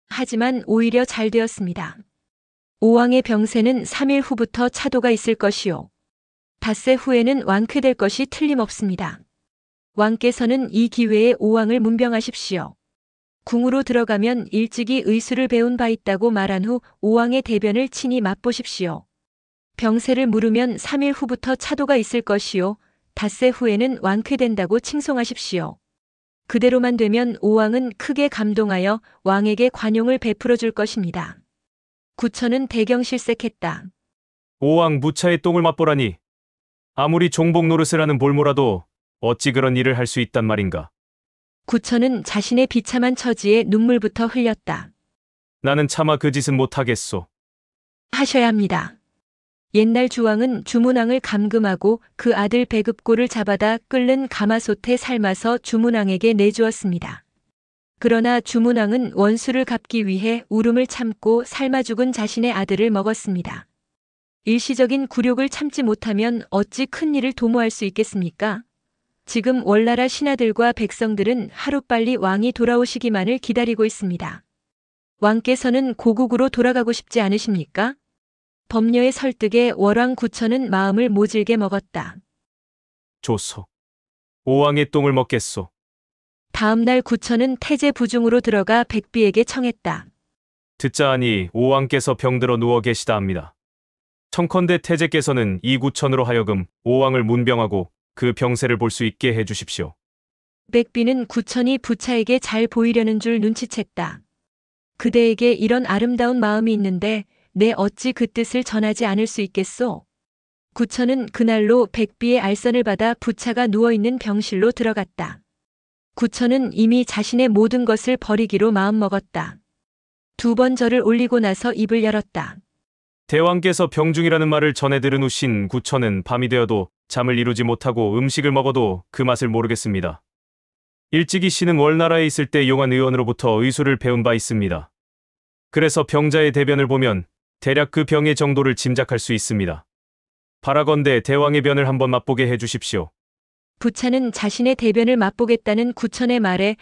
A: 하지만 오히려 잘 되었습니다. 오왕의 병세는 3일 후부터 차도가 있을 것이요. 닷새 후에는 완쾌될 것이 틀림없습니다. 왕께서는 이 기회에 오왕을 문병하십시오. 궁으로 들어가면 일찍이 의술을 배운 바 있다고 말한 후 오왕의 대변을 친히 맛보십시오. 병세를 물으면 3일 후부터 차도가 있을 것이요. 닷새 후에는 완쾌된다고 칭송하십시오. 그대로만 되면 오왕은 크게 감동하여 왕에게 관용을 베풀어 줄 것입니다. 구천은 대경실색했다.
B: 오왕 무차의 똥을 맛보라니. 아무리 종복 노릇을 하는 볼모라도 어찌 그런 일을 할 수 있단 말인가.
A: 구천은 자신의 비참한 처지에 눈물부터 흘렸다.
B: 나는 차마 그 짓은 못하겠소.
A: 하셔야 합니다. 옛날 주왕은 주문왕을 감금하고 그 아들 배급고를 잡아다 끓는 가마솥에 삶아서 주문왕에게 내주었습니다. 그러나 주문왕은 원수를 갚기 위해 울음을 참고 삶아 죽은 자신의 아들을 먹었습니다. 일시적인 굴욕을 참지 못하면 어찌 큰 일을 도모할 수 있겠습니까? 지금 월나라 신하들과 백성들은 하루빨리 왕이 돌아오시기만을 기다리고 있습니다. 왕께서는 고국으로 돌아가고 싶지 않으십니까? 법녀의 설득에 월왕 구천은 마음을 모질게 먹었다.
B: 좋소. 오왕의 똥을 먹겠소.
A: 다음 날 구천은 태제 부중으로 들어가 백비에게 청했다.
B: 듣자 하니 오왕께서 병들어 누워 계시다 합니다. 청컨대 태제께서는 이 구천으로 하여금 오왕을 문병하고 그 병세를 볼 수 있게 해주십시오.
A: 백비는 구천이 부차에게 잘 보이려는 줄 눈치챘다. 그대에게 이런 아름다운 마음이 있는데 내 어찌 그 뜻을 전하지 않을 수 있겠소? 구천은 그날로 백비의 알선을 받아 부차가 누워있는 병실로 들어갔다. 구천은 이미 자신의 모든 것을 버리기로 마음먹었다. 2번 절을 올리고 나서 입을 열었다.
B: 대왕께서 병중이라는 말을 전해 들은 후신 구천은 밤이 되어도 잠을 이루지 못하고 음식을 먹어도 그 맛을 모르겠습니다. 일찍이 씨는 월나라에 있을 때 용한 의원으로부터 의술을 배운 바 있습니다. 그래서 병자의 대변을 보면 대략 그 병의 정도를 짐작할 수 있습니다. 바라건대 대왕의 변을 한번 맛보게 해주십시오.
A: 부차는 자신의 대변을 맛보겠다는 구천의 말에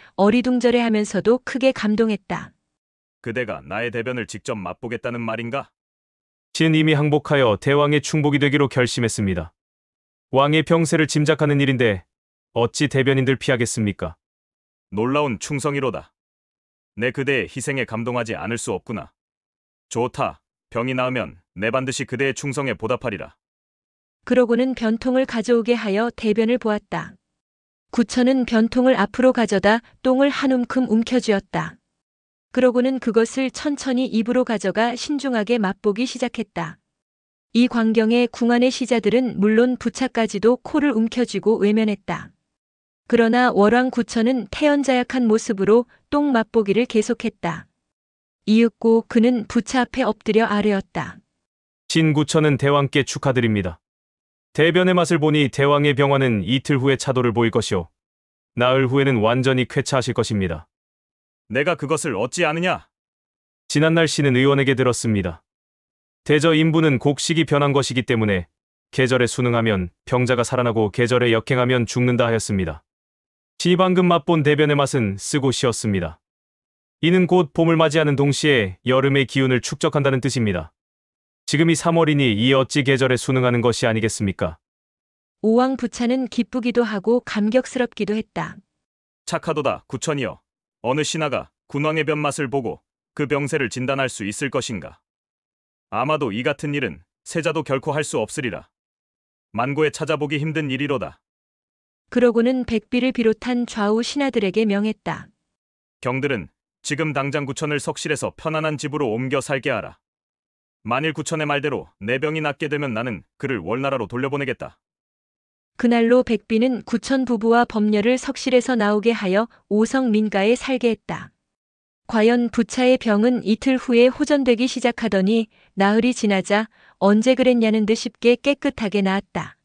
A: 어리둥절해하면서도 크게 감동했다.
C: 그대가 나의 대변을 직접 맛보겠다는 말인가?
B: 씨는 이미 항복하여 대왕의 충복이 되기로 결심했습니다. 왕의 병세를 짐작하는 일인데 어찌 대변인들 피하겠습니까?
C: 놀라운 충성이로다. 내 그대의 희생에 감동하지 않을 수 없구나. 좋다. 병이 나으면 내 반드시 그대의 충성에 보답하리라.
A: 그러고는 변통을 가져오게 하여 대변을 보았다. 구천은 변통을 앞으로 가져다 똥을 한 움큼 움켜쥐었다. 그러고는 그것을 천천히 입으로 가져가 신중하게 맛보기 시작했다. 이 광경에 궁안의 시자들은 물론 부차까지도 코를 움켜쥐고 외면했다. 그러나 월왕 구천은 태연자약한 모습으로 똥 맛보기를 계속했다. 이윽고 그는 부차 앞에 엎드려 아뢰었다.
B: 신구천은 대왕께 축하드립니다. 대변의 맛을 보니 대왕의 병화는 이틀 후에 차도를 보일 것이오. 나흘 후에는 완전히 쾌차하실 것입니다.
C: 내가 그것을 어찌 아느냐?
B: 지난날 씨는 의원에게 들었습니다. 대저 인부는 곡식이 변한 것이기 때문에 계절에 순응하면 병자가 살아나고 계절에 역행하면 죽는다 하였습니다. 시 방금 맛본 대변의 맛은 쓰고 쉬었습니다. 이는 곧 봄을 맞이하는 동시에 여름의 기운을 축적한다는 뜻입니다. 지금이 3월이니 이 어찌 계절에 순응하는 것이 아니겠습니까?
A: 오왕 부차는 기쁘기도 하고 감격스럽기도 했다.
C: 착하도다, 구천이여. 어느 신하가 군왕의 변맛을 보고 그 병세를 진단할 수 있을 것인가? 아마도 이 같은 일은 세자도 결코 할 수 없으리라. 만고에 찾아보기 힘든 일이로다.
A: 그러고는 백비를 비롯한 좌우 신하들에게 명했다.
C: 경들은 지금 당장 구천을 석실에서 편안한 집으로 옮겨 살게 하라. 만일 구천의 말대로 내 병이 낫게 되면 나는 그를 월나라로 돌려보내겠다.
A: 그날로 백비는 구천 부부와 법녀를 석실에서 나오게 하여 오성 민가에 살게 했다. 과연 부차의 병은 이틀 후에 호전되기 시작하더니 나흘이 지나자 언제 그랬냐는 듯 쉽게 깨끗하게 나았다.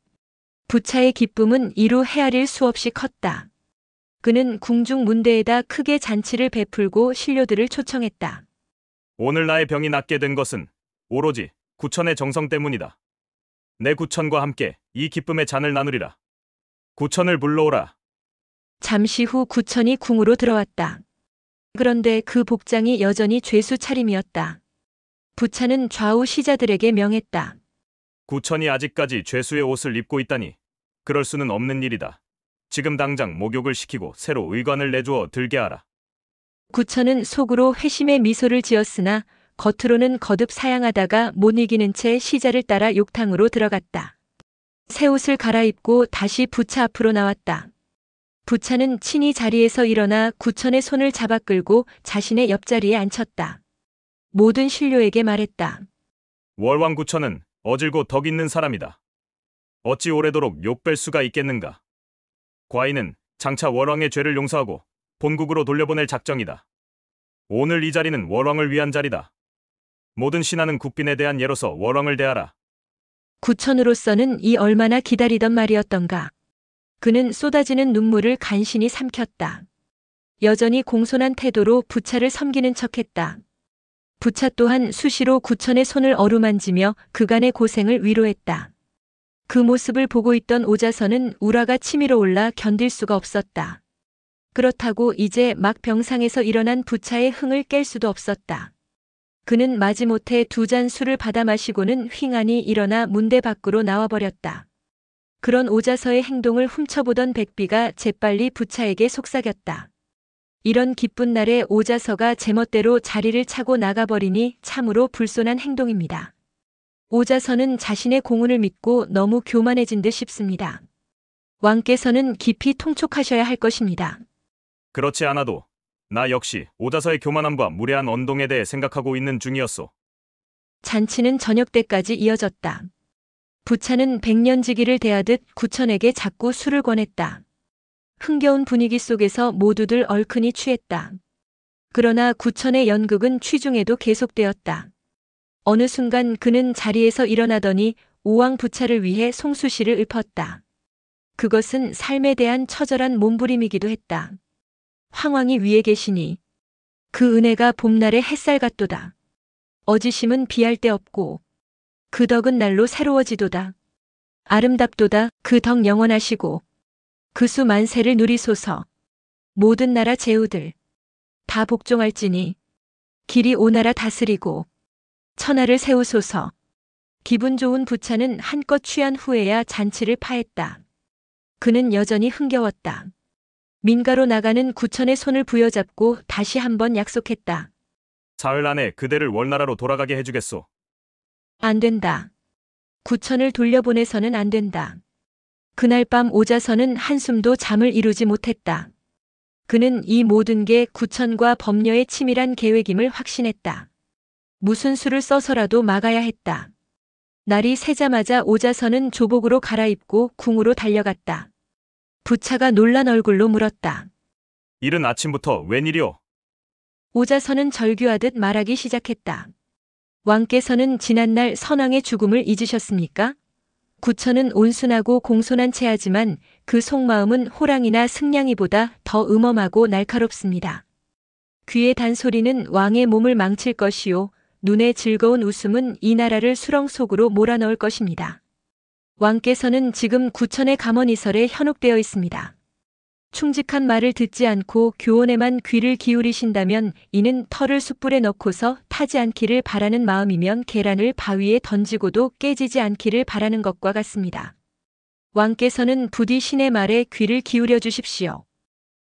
A: 부차의 기쁨은 이루 헤아릴 수 없이 컸다. 그는 궁중 문대에다 크게 잔치를 베풀고 신료들을 초청했다.
C: 오늘 나의 병이 낫게 된 것은 오로지 구천의 정성 때문이다. 내 구천과 함께 이 기쁨의 잔을 나누리라. 구천을 불러오라.
A: 잠시 후 구천이 궁으로 들어왔다. 그런데 그 복장이 여전히 죄수 차림이었다. 부차는 좌우 시자들에게 명했다.
C: 구천이 아직까지 죄수의 옷을 입고 있다니 그럴 수는 없는 일이다. 지금 당장 목욕을 시키고 새로 의관을 내주어 들게 하라.
A: 구천은 속으로 회심의 미소를 지었으나 겉으로는 거듭 사양하다가 못 이기는 채 시자를 따라 욕탕으로 들어갔다. 새 옷을 갈아입고 다시 부차 앞으로 나왔다. 부차는 친히 자리에서 일어나 구천의 손을 잡아 끌고 자신의 옆자리에 앉혔다. 모든 신료에게 말했다.
C: 월왕 구천은 어질고 덕 있는 사람이다. 어찌 오래도록 욕뺄 수가 있겠는가? 과인은 장차 월왕의 죄를 용서하고 본국으로 돌려보낼 작정이다. 오늘 이 자리는 월왕을 위한 자리다. 모든 신하는 국빈에 대한 예로서 월왕을 대하라.
A: 구천으로서는 이 얼마나 기다리던 말이었던가. 그는 쏟아지는 눈물을 간신히 삼켰다. 여전히 공손한 태도로 부차를 섬기는 척했다. 부차 또한 수시로 구천의 손을 어루만지며 그간의 고생을 위로했다. 그 모습을 보고 있던 오자선은 우라가 치밀어 올라 견딜 수가 없었다. 그렇다고 이제 막 병상에서 일어난 부차의 흥을 깰 수도 없었다. 그는 마지못해 2잔 술을 받아 마시고는 휑하니 일어나 문대 밖으로 나와버렸다. 그런 오자서의 행동을 훔쳐보던 백비가 재빨리 부차에게 속삭였다. 이런 기쁜 날에 오자서가 제멋대로 자리를 차고 나가버리니 참으로 불손한 행동입니다. 오자서는 자신의 공운을 믿고 너무 교만해진 듯 싶습니다. 왕께서는 깊이 통촉하셔야 할 것입니다.
C: 그렇지 않아도 나 역시 오자서의 교만함과 무례한 언동에 대해 생각하고 있는 중이었소.
A: 잔치는 저녁 때까지 이어졌다. 부차는 백년지기를 대하듯 구천에게 자꾸 술을 권했다. 흥겨운 분위기 속에서 모두들 얼큰이 취했다. 그러나 구천의 연극은 취중에도 계속되었다. 어느 순간 그는 자리에서 일어나더니 오왕 부차를 위해 송수시를 읊었다. 그것은 삶에 대한 처절한 몸부림이기도 했다. 황왕이 위에 계시니 그 은혜가 봄날의 햇살 같도다. 어지심은 비할 데 없고 그 덕은 날로 새로워지도다. 아름답도다. 그 덕 영원하시고 그 수 만세를 누리소서. 모든 나라 제후들 다 복종할지니 길이 오나라 다스리고 천하를 세우소서. 기분 좋은 부차는 한껏 취한 후에야 잔치를 파했다. 그는 여전히 흥겨웠다. 민가로 나가는 구천의 손을 부여잡고 다시 한번 약속했다.
C: 사흘 안에 그대를 월나라로 돌아가게 해주겠소.
A: 안 된다. 구천을 돌려보내서는 안 된다. 그날 밤 오자서는 한숨도 잠을 이루지 못했다. 그는 이 모든 게 구천과 범녀의 치밀한 계획임을 확신했다. 무슨 수를 써서라도 막아야 했다. 날이 새자마자 오자서는 조복으로 갈아입고 궁으로 달려갔다. 부차가 놀란 얼굴로 물었다.
C: 이른 아침부터 웬일이오?
A: 오자서는 절규하듯 말하기 시작했다. 왕께서는 지난날 선왕의 죽음을 잊으셨습니까? 구천은 온순하고 공손한 체하지만 그 속마음은 호랑이나 승냥이보다 더 음험하고 날카롭습니다. 귀에 단 소리는 왕의 몸을 망칠 것이요. 눈에 즐거운 웃음은 이 나라를 수렁 속으로 몰아넣을 것입니다. 왕께서는 지금 구천의 감언이설에 현혹되어 있습니다. 충직한 말을 듣지 않고 교훈에만 귀를 기울이신다면 이는 털을 숯불에 넣고서 타지 않기를 바라는 마음이면 계란을 바위에 던지고도 깨지지 않기를 바라는 것과 같습니다. 왕께서는 부디 신의 말에 귀를 기울여 주십시오.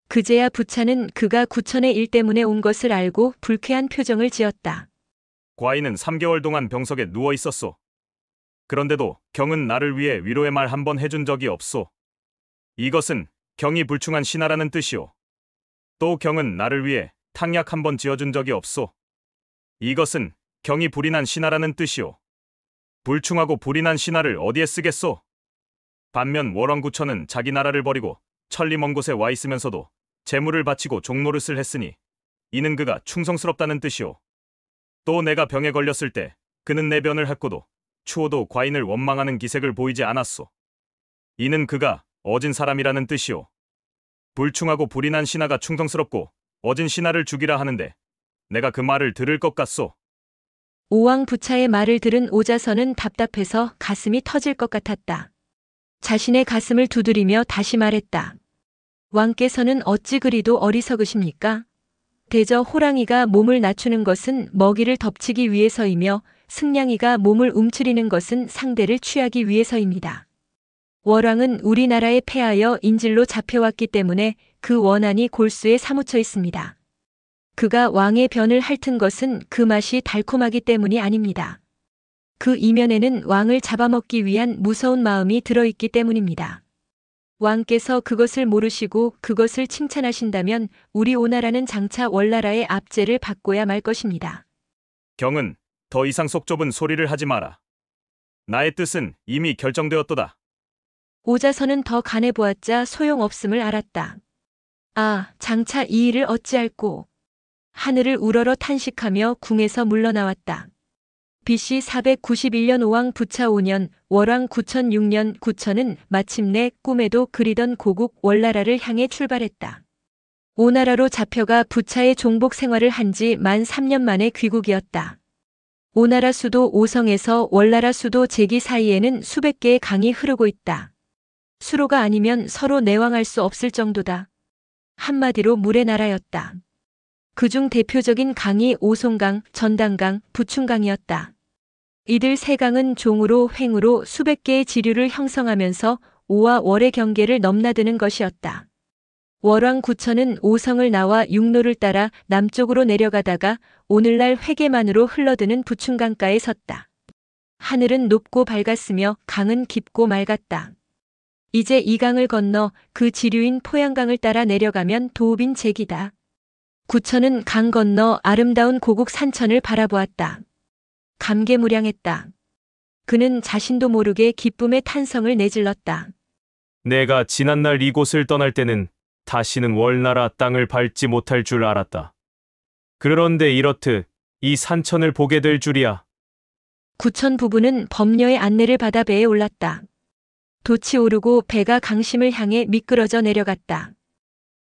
A: 그제야 부차는 그가 구천의 일 때문에 온 것을 알고 불쾌한 표정을 지었다.
C: 과인은 3개월 동안 병석에 누워 있었소. 그런데도 경은 나를 위해 위로의 말 한 번 해준 적이 없소. 이것은 경이 불충한 신하라는 뜻이오. 또 경은 나를 위해 탕약 한 번 지어준 적이 없소. 이것은 경이 불인한 신하라는 뜻이오. 불충하고 불인한 신하를 어디에 쓰겠소? 반면 월왕구천은 자기 나라를 버리고 천리 먼 곳에 와 있으면서도 재물을 바치고 종노릇을 했으니 이는 그가 충성스럽다는 뜻이오. 또 내가 병에 걸렸을 때 그는 내 변을 핥고도 추호도 과인을 원망하는 기색을 보이지 않았소. 이는 그가 어진 사람이라는 뜻이오. 불충하고 불인한 신하가 충성스럽고 어진 신하를 죽이라 하는데 내가 그 말을 들을 것 같소.
A: 오왕 부차의 말을 들은 오자서는 답답해서 가슴이 터질 것 같았다. 자신의 가슴을 두드리며 다시 말했다. 왕께서는 어찌 그리도 어리석으십니까? 대저 호랑이가 몸을 낮추는 것은 먹이를 덮치기 위해서이며 승냥이가 몸을 움츠리는 것은 상대를 취하기 위해서입니다. 월왕은 우리나라에 패하여 인질로 잡혀왔기 때문에 그 원한이 골수에 사무쳐 있습니다. 그가 왕의 변을 핥은 것은 그 맛이 달콤하기 때문이 아닙니다. 그 이면에는 왕을 잡아먹기 위한 무서운 마음이 들어있기 때문입니다. 왕께서 그것을 모르시고 그것을 칭찬하신다면 우리 오나라는 장차 월나라의 압제를 받고야 말 것입니다.
C: 경은 더 이상 속 좁은 소리를 하지 마라. 나의 뜻은 이미 결정되었도다.
A: 오자선은 더 간해보았자 소용없음을 알았다. 아, 장차 이 일을 어찌할꼬. 하늘을 우러러 탄식하며 궁에서 물러나왔다. BC 491년 오왕 부차 5년 월왕 9006년 구천은 마침내 꿈에도 그리던 고국 월나라를 향해 출발했다. 오나라로 잡혀가 부차의 종복 생활을 한 지 만 3년 만에 귀국이었다. 오나라 수도 오성에서 월나라 수도 제기 사이에는 수백 개의 강이 흐르고 있다. 수로가 아니면 서로 내왕할 수 없을 정도다. 한마디로 물의 나라였다. 그중 대표적인 강이 오송강, 전당강, 부춘강이었다. 이들 세 강은 종으로 횡으로 수백 개의 지류를 형성하면서 오와 월의 경계를 넘나드는 것이었다. 월왕 구천은 오성을 나와 육로를 따라 남쪽으로 내려가다가 오늘날 회계만으로 흘러드는 부춘강가에 섰다. 하늘은 높고 밝았으며 강은 깊고 맑았다. 이제 이 강을 건너 그 지류인 포양강을 따라 내려가면 도읍인 제기다. 구천은 강 건너 아름다운 고국 산천을 바라보았다. 감개무량했다. 그는 자신도 모르게 기쁨의 탄성을 내질렀다.
B: 내가 지난날 이곳을 떠날 때는 다시는 월나라 땅을 밟지 못할 줄 알았다. 그런데 이렇듯 이 산천을 보게 될 줄이야.
A: 구천 부부는 범녀의 안내를 받아 배에 올랐다. 돛이 오르고 배가 강심을 향해 미끄러져 내려갔다.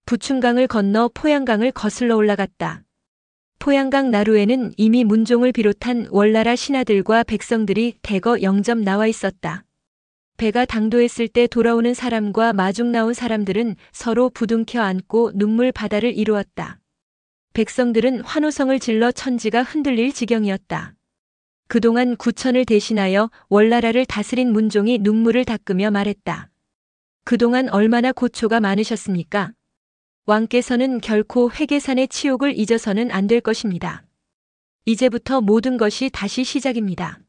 A: 부춘강을 건너 포양강을 거슬러 올라갔다. 포양강 나루에는 이미 문종을 비롯한 월나라 신하들과 백성들이 대거 영접 나와 있었다. 배가 당도했을 때 돌아오는 사람과 마중 나온 사람들은 서로 부둥켜 안고 눈물 바다를 이루었다. 백성들은 환호성을 질러 천지가 흔들릴 지경이었다. 그동안 구천을 대신하여 월나라를 다스린 문종이 눈물을 닦으며 말했다. 그동안 얼마나 고초가 많으셨습니까? 왕께서는 결코 회계산의 치욕을 잊어서는 안 될 것입니다. 이제부터 모든 것이 다시 시작입니다.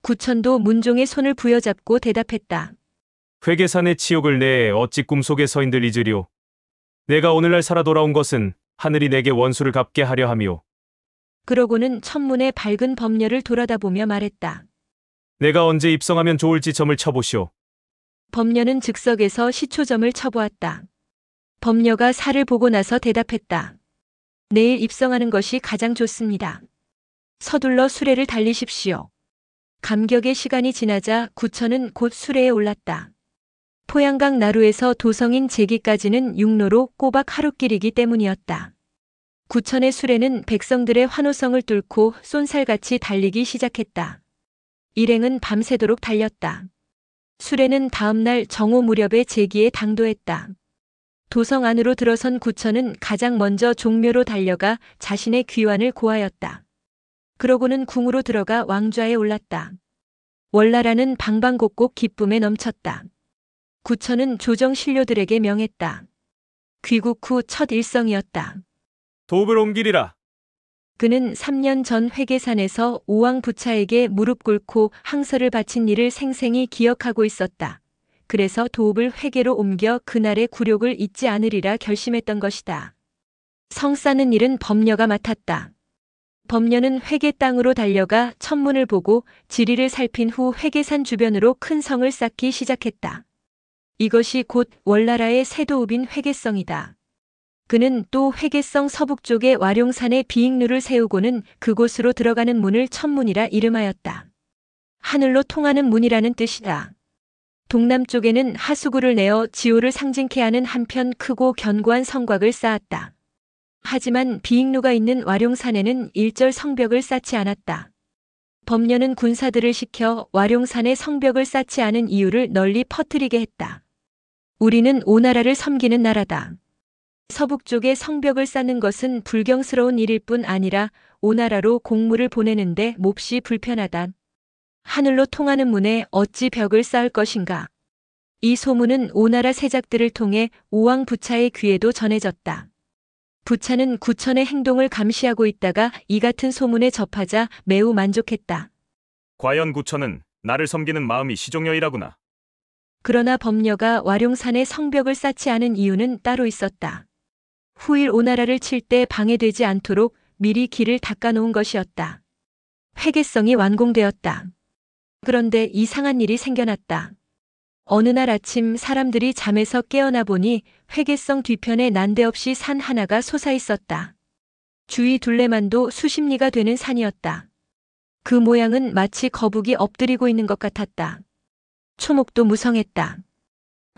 A: 구천도 문종의 손을 부여잡고 대답했다.
B: 회계산의 치욕을 내에 어찌 꿈속의 서인들 잊으리오. 내가 오늘날 살아 돌아온 것은 하늘이 내게 원수를 갚게 하려 함이오.
A: 그러고는 천문의 밝은 범녀를 돌아다보며 말했다.
B: 내가 언제 입성하면 좋을지 점을 쳐보시오.
A: 범녀는 즉석에서 시초점을 쳐보았다. 범녀가 살을 보고 나서 대답했다. 내일 입성하는 것이 가장 좋습니다. 서둘러 수레를 달리십시오. 감격의 시간이 지나자 구천은 곧 수레에 올랐다. 포양강 나루에서 도성인 제기까지는 육로로 꼬박 하룻길이기 때문이었다. 구천의 수레는 백성들의 환호성을 뚫고 쏜살같이 달리기 시작했다. 일행은 밤새도록 달렸다. 수레는 다음날 정오 무렵에 제기에 당도했다. 도성 안으로 들어선 구천은 가장 먼저 종묘로 달려가 자신의 귀환을 고하였다. 그러고는 궁으로 들어가 왕좌에 올랐다. 월나라는 방방곡곡 기쁨에 넘쳤다. 구천은 조정 신료들에게 명했다. 귀국 후 첫 일성이었다.
B: 도읍을 옮기리라.
A: 그는 3년 전 회계산에서 오왕 부차에게 무릎 꿇고 항서를 바친 일을 생생히 기억하고 있었다. 그래서 도읍을 회계로 옮겨 그날의 굴욕을 잊지 않으리라 결심했던 것이다. 성 쌓는 일은 범녀가 맡았다. 범녀는 회계 땅으로 달려가 천문을 보고 지리를 살핀 후 회계산 주변으로 큰 성을 쌓기 시작했다. 이것이 곧 월나라의 새 도읍인 회계성이다. 그는 또 회계성 서북쪽의 와룡산에 비익루를 세우고는 그곳으로 들어가는 문을 천문이라 이름하였다. 하늘로 통하는 문이라는 뜻이다. 동남쪽에는 하수구를 내어 지호를 상징케 하는 한편 크고 견고한 성곽을 쌓았다. 하지만 비익루가 있는 와룡산에는 일절 성벽을 쌓지 않았다. 범녀는 군사들을 시켜 와룡산에 성벽을 쌓지 않은 이유를 널리 퍼뜨리게 했다. 우리는 오나라를 섬기는 나라다. 서북쪽에 성벽을 쌓는 것은 불경스러운 일일 뿐 아니라 오나라로 공물을 보내는데 몹시 불편하다. 하늘로 통하는 문에 어찌 벽을 쌓을 것인가. 이 소문은 오나라 세작들을 통해 오왕 부차의 귀에도 전해졌다. 부차는 구천의 행동을 감시하고 있다가 이 같은 소문에 접하자 매우 만족했다.
C: 과연 구천은 나를 섬기는 마음이 시종여이라구나.
A: 그러나 범녀가 와룡산에 성벽을 쌓지 않은 이유는 따로 있었다. 후일 오나라를 칠 때 방해되지 않도록 미리 길을 닦아놓은 것이었다. 회계성이 완공되었다. 그런데 이상한 일이 생겨났다. 어느 날 아침 사람들이 잠에서 깨어나 보니 회계성 뒤편에 난데없이 산 하나가 솟아 있었다. 주위 둘레만도 수십 리가 되는 산이었다. 그 모양은 마치 거북이 엎드리고 있는 것 같았다. 초목도 무성했다.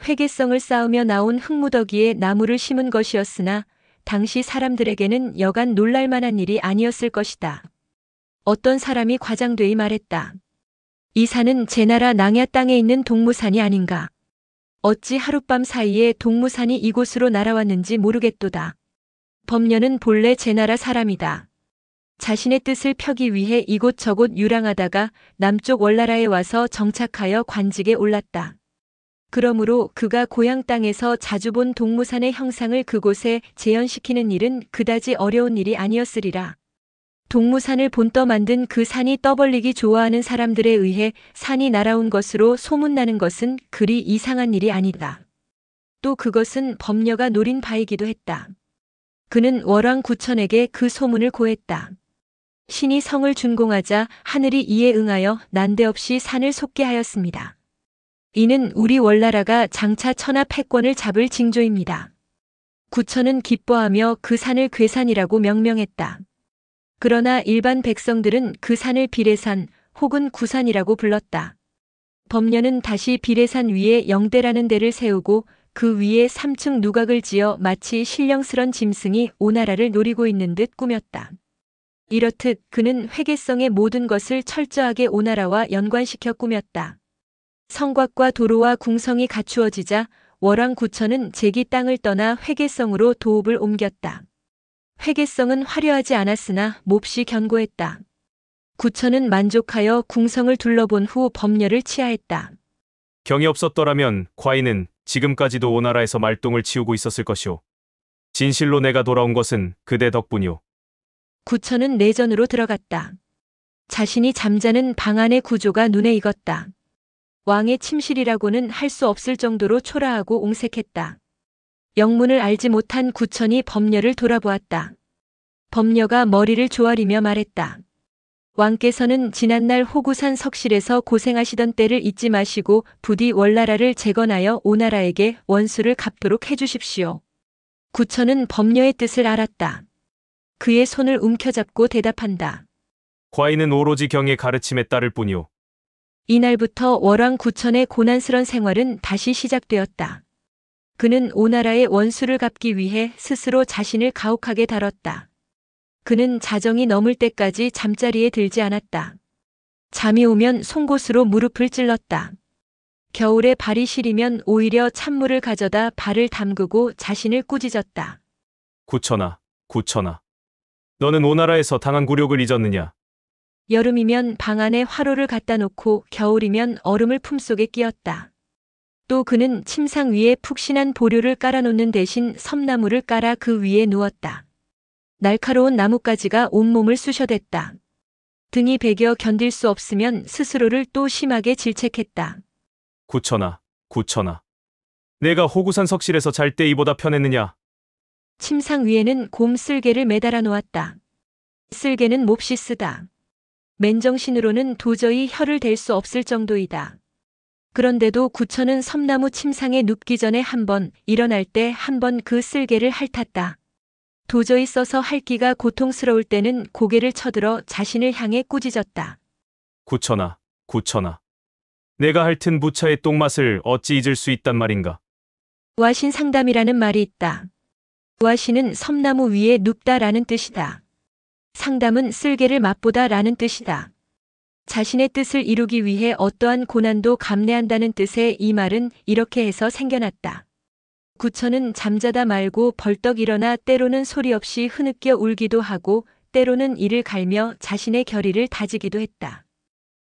A: 회계성을 쌓으며 나온 흙무더기에 나무를 심은 것이었으나 당시 사람들에게는 여간 놀랄만한 일이 아니었을 것이다. 어떤 사람이 과장되이 말했다. 이 산은 제나라 낭야 땅에 있는 동무산이 아닌가. 어찌 하룻밤 사이에 동무산이 이곳으로 날아왔는지 모르겠도다. 범녀는 본래 제나라 사람이다. 자신의 뜻을 펴기 위해 이곳저곳 유랑하다가 남쪽 월나라에 와서 정착하여 관직에 올랐다. 그러므로 그가 고향 땅에서 자주 본 동무산의 형상을 그곳에 재현시키는 일은 그다지 어려운 일이 아니었으리라. 동무산을 본떠 만든 그 산이 떠벌리기 좋아하는 사람들에 의해 산이 날아온 것으로 소문나는 것은 그리 이상한 일이 아니다. 또 그것은 범녀가 노린 바이기도 했다. 그는 월왕 구천에게 그 소문을 고했다. 신이 성을 준공하자 하늘이 이에 응하여 난데없이 산을 솟게 하였습니다. 이는 우리 월나라가 장차 천하 패권을 잡을 징조입니다. 구천은 기뻐하며 그 산을 괴산이라고 명명했다. 그러나 일반 백성들은 그 산을 비례산 혹은 구산이라고 불렀다. 범녀는 다시 비례산 위에 영대라는 데를 세우고 그 위에 3층 누각을 지어 마치 신령스런 짐승이 오나라를 노리고 있는 듯 꾸몄다. 이렇듯 그는 회계성의 모든 것을 철저하게 오나라와 연관시켜 꾸몄다. 성곽과 도로와 궁성이 갖추어지자 월왕 구천은 제기 땅을 떠나 회계성으로 도읍을 옮겼다. 회계성은 화려하지 않았으나 몹시 견고했다. 구천은 만족하여 궁성을 둘러본 후 범녀를 치하했다.
B: 경이 없었더라면 과인은 지금까지도 오나라에서 말똥을 치우고 있었을 것이오. 진실로 내가 돌아온 것은 그대 덕분이오.
A: 구천은 내전으로 들어갔다. 자신이 잠자는 방 안의 구조가 눈에 익었다. 왕의 침실이라고는 할 수 없을 정도로 초라하고 옹색했다. 영문을 알지 못한 구천이 범녀를 돌아보았다. 범녀가 머리를 조아리며 말했다. 왕께서는 지난날 호구산 석실에서 고생하시던 때를 잊지 마시고 부디 월나라를 재건하여 오나라에게 원수를 갚도록 해주십시오. 구천은 범녀의 뜻을 알았다. 그의 손을 움켜잡고 대답한다.
B: 과인은 오로지 경의 가르침에 따를 뿐이오.
A: 이날부터 월왕 구천의 고난스런 생활은 다시 시작되었다. 그는 오나라의 원수를 갚기 위해 스스로 자신을 가혹하게 다뤘다. 그는 자정이 넘을 때까지 잠자리에 들지 않았다. 잠이 오면 송곳으로 무릎을 찔렀다. 겨울에 발이 시리면 오히려 찬물을 가져다 발을 담그고 자신을 꾸짖었다.
B: 구천아, 구천아. 너는 오나라에서 당한 굴욕을 잊었느냐?
A: 여름이면 방 안에 화로를 갖다 놓고 겨울이면 얼음을 품속에 끼웠다. 또 그는 침상 위에 푹신한 보료를 깔아놓는 대신 섬나무를 깔아 그 위에 누웠다. 날카로운 나뭇가지가 온몸을 쑤셔댔다. 등이 베겨 견딜 수 없으면 스스로를 또 심하게 질책했다.
B: 구천아, 구천아. 내가 호구산 석실에서 잘 때 이보다 편했느냐?
A: 침상 위에는 곰 쓸개를 매달아 놓았다. 쓸개는 몹시 쓰다. 맨정신으로는 도저히 혀를 댈 수 없을 정도이다. 그런데도 구천은 섬나무 침상에 눕기 전에 한 번, 일어날 때 한 번 그 쓸개를 핥았다. 도저히 써서 핥기가 고통스러울 때는 고개를 쳐들어 자신을 향해 꾸짖었다.
B: 구천아, 구천아. 내가 핥은 부처의 똥맛을 어찌 잊을 수 있단 말인가?
A: 와신 상담이라는 말이 있다. 와신은 섬나무 위에 눕다라는 뜻이다. 상담은 쓸개를 맛보다라는 뜻이다. 자신의 뜻을 이루기 위해 어떠한 고난도 감내한다는 뜻의 이 말은 이렇게 해서 생겨났다. 구천은 잠자다 말고 벌떡 일어나 때로는 소리 없이 흐느껴 울기도 하고 때로는 이를 갈며 자신의 결의를 다지기도 했다.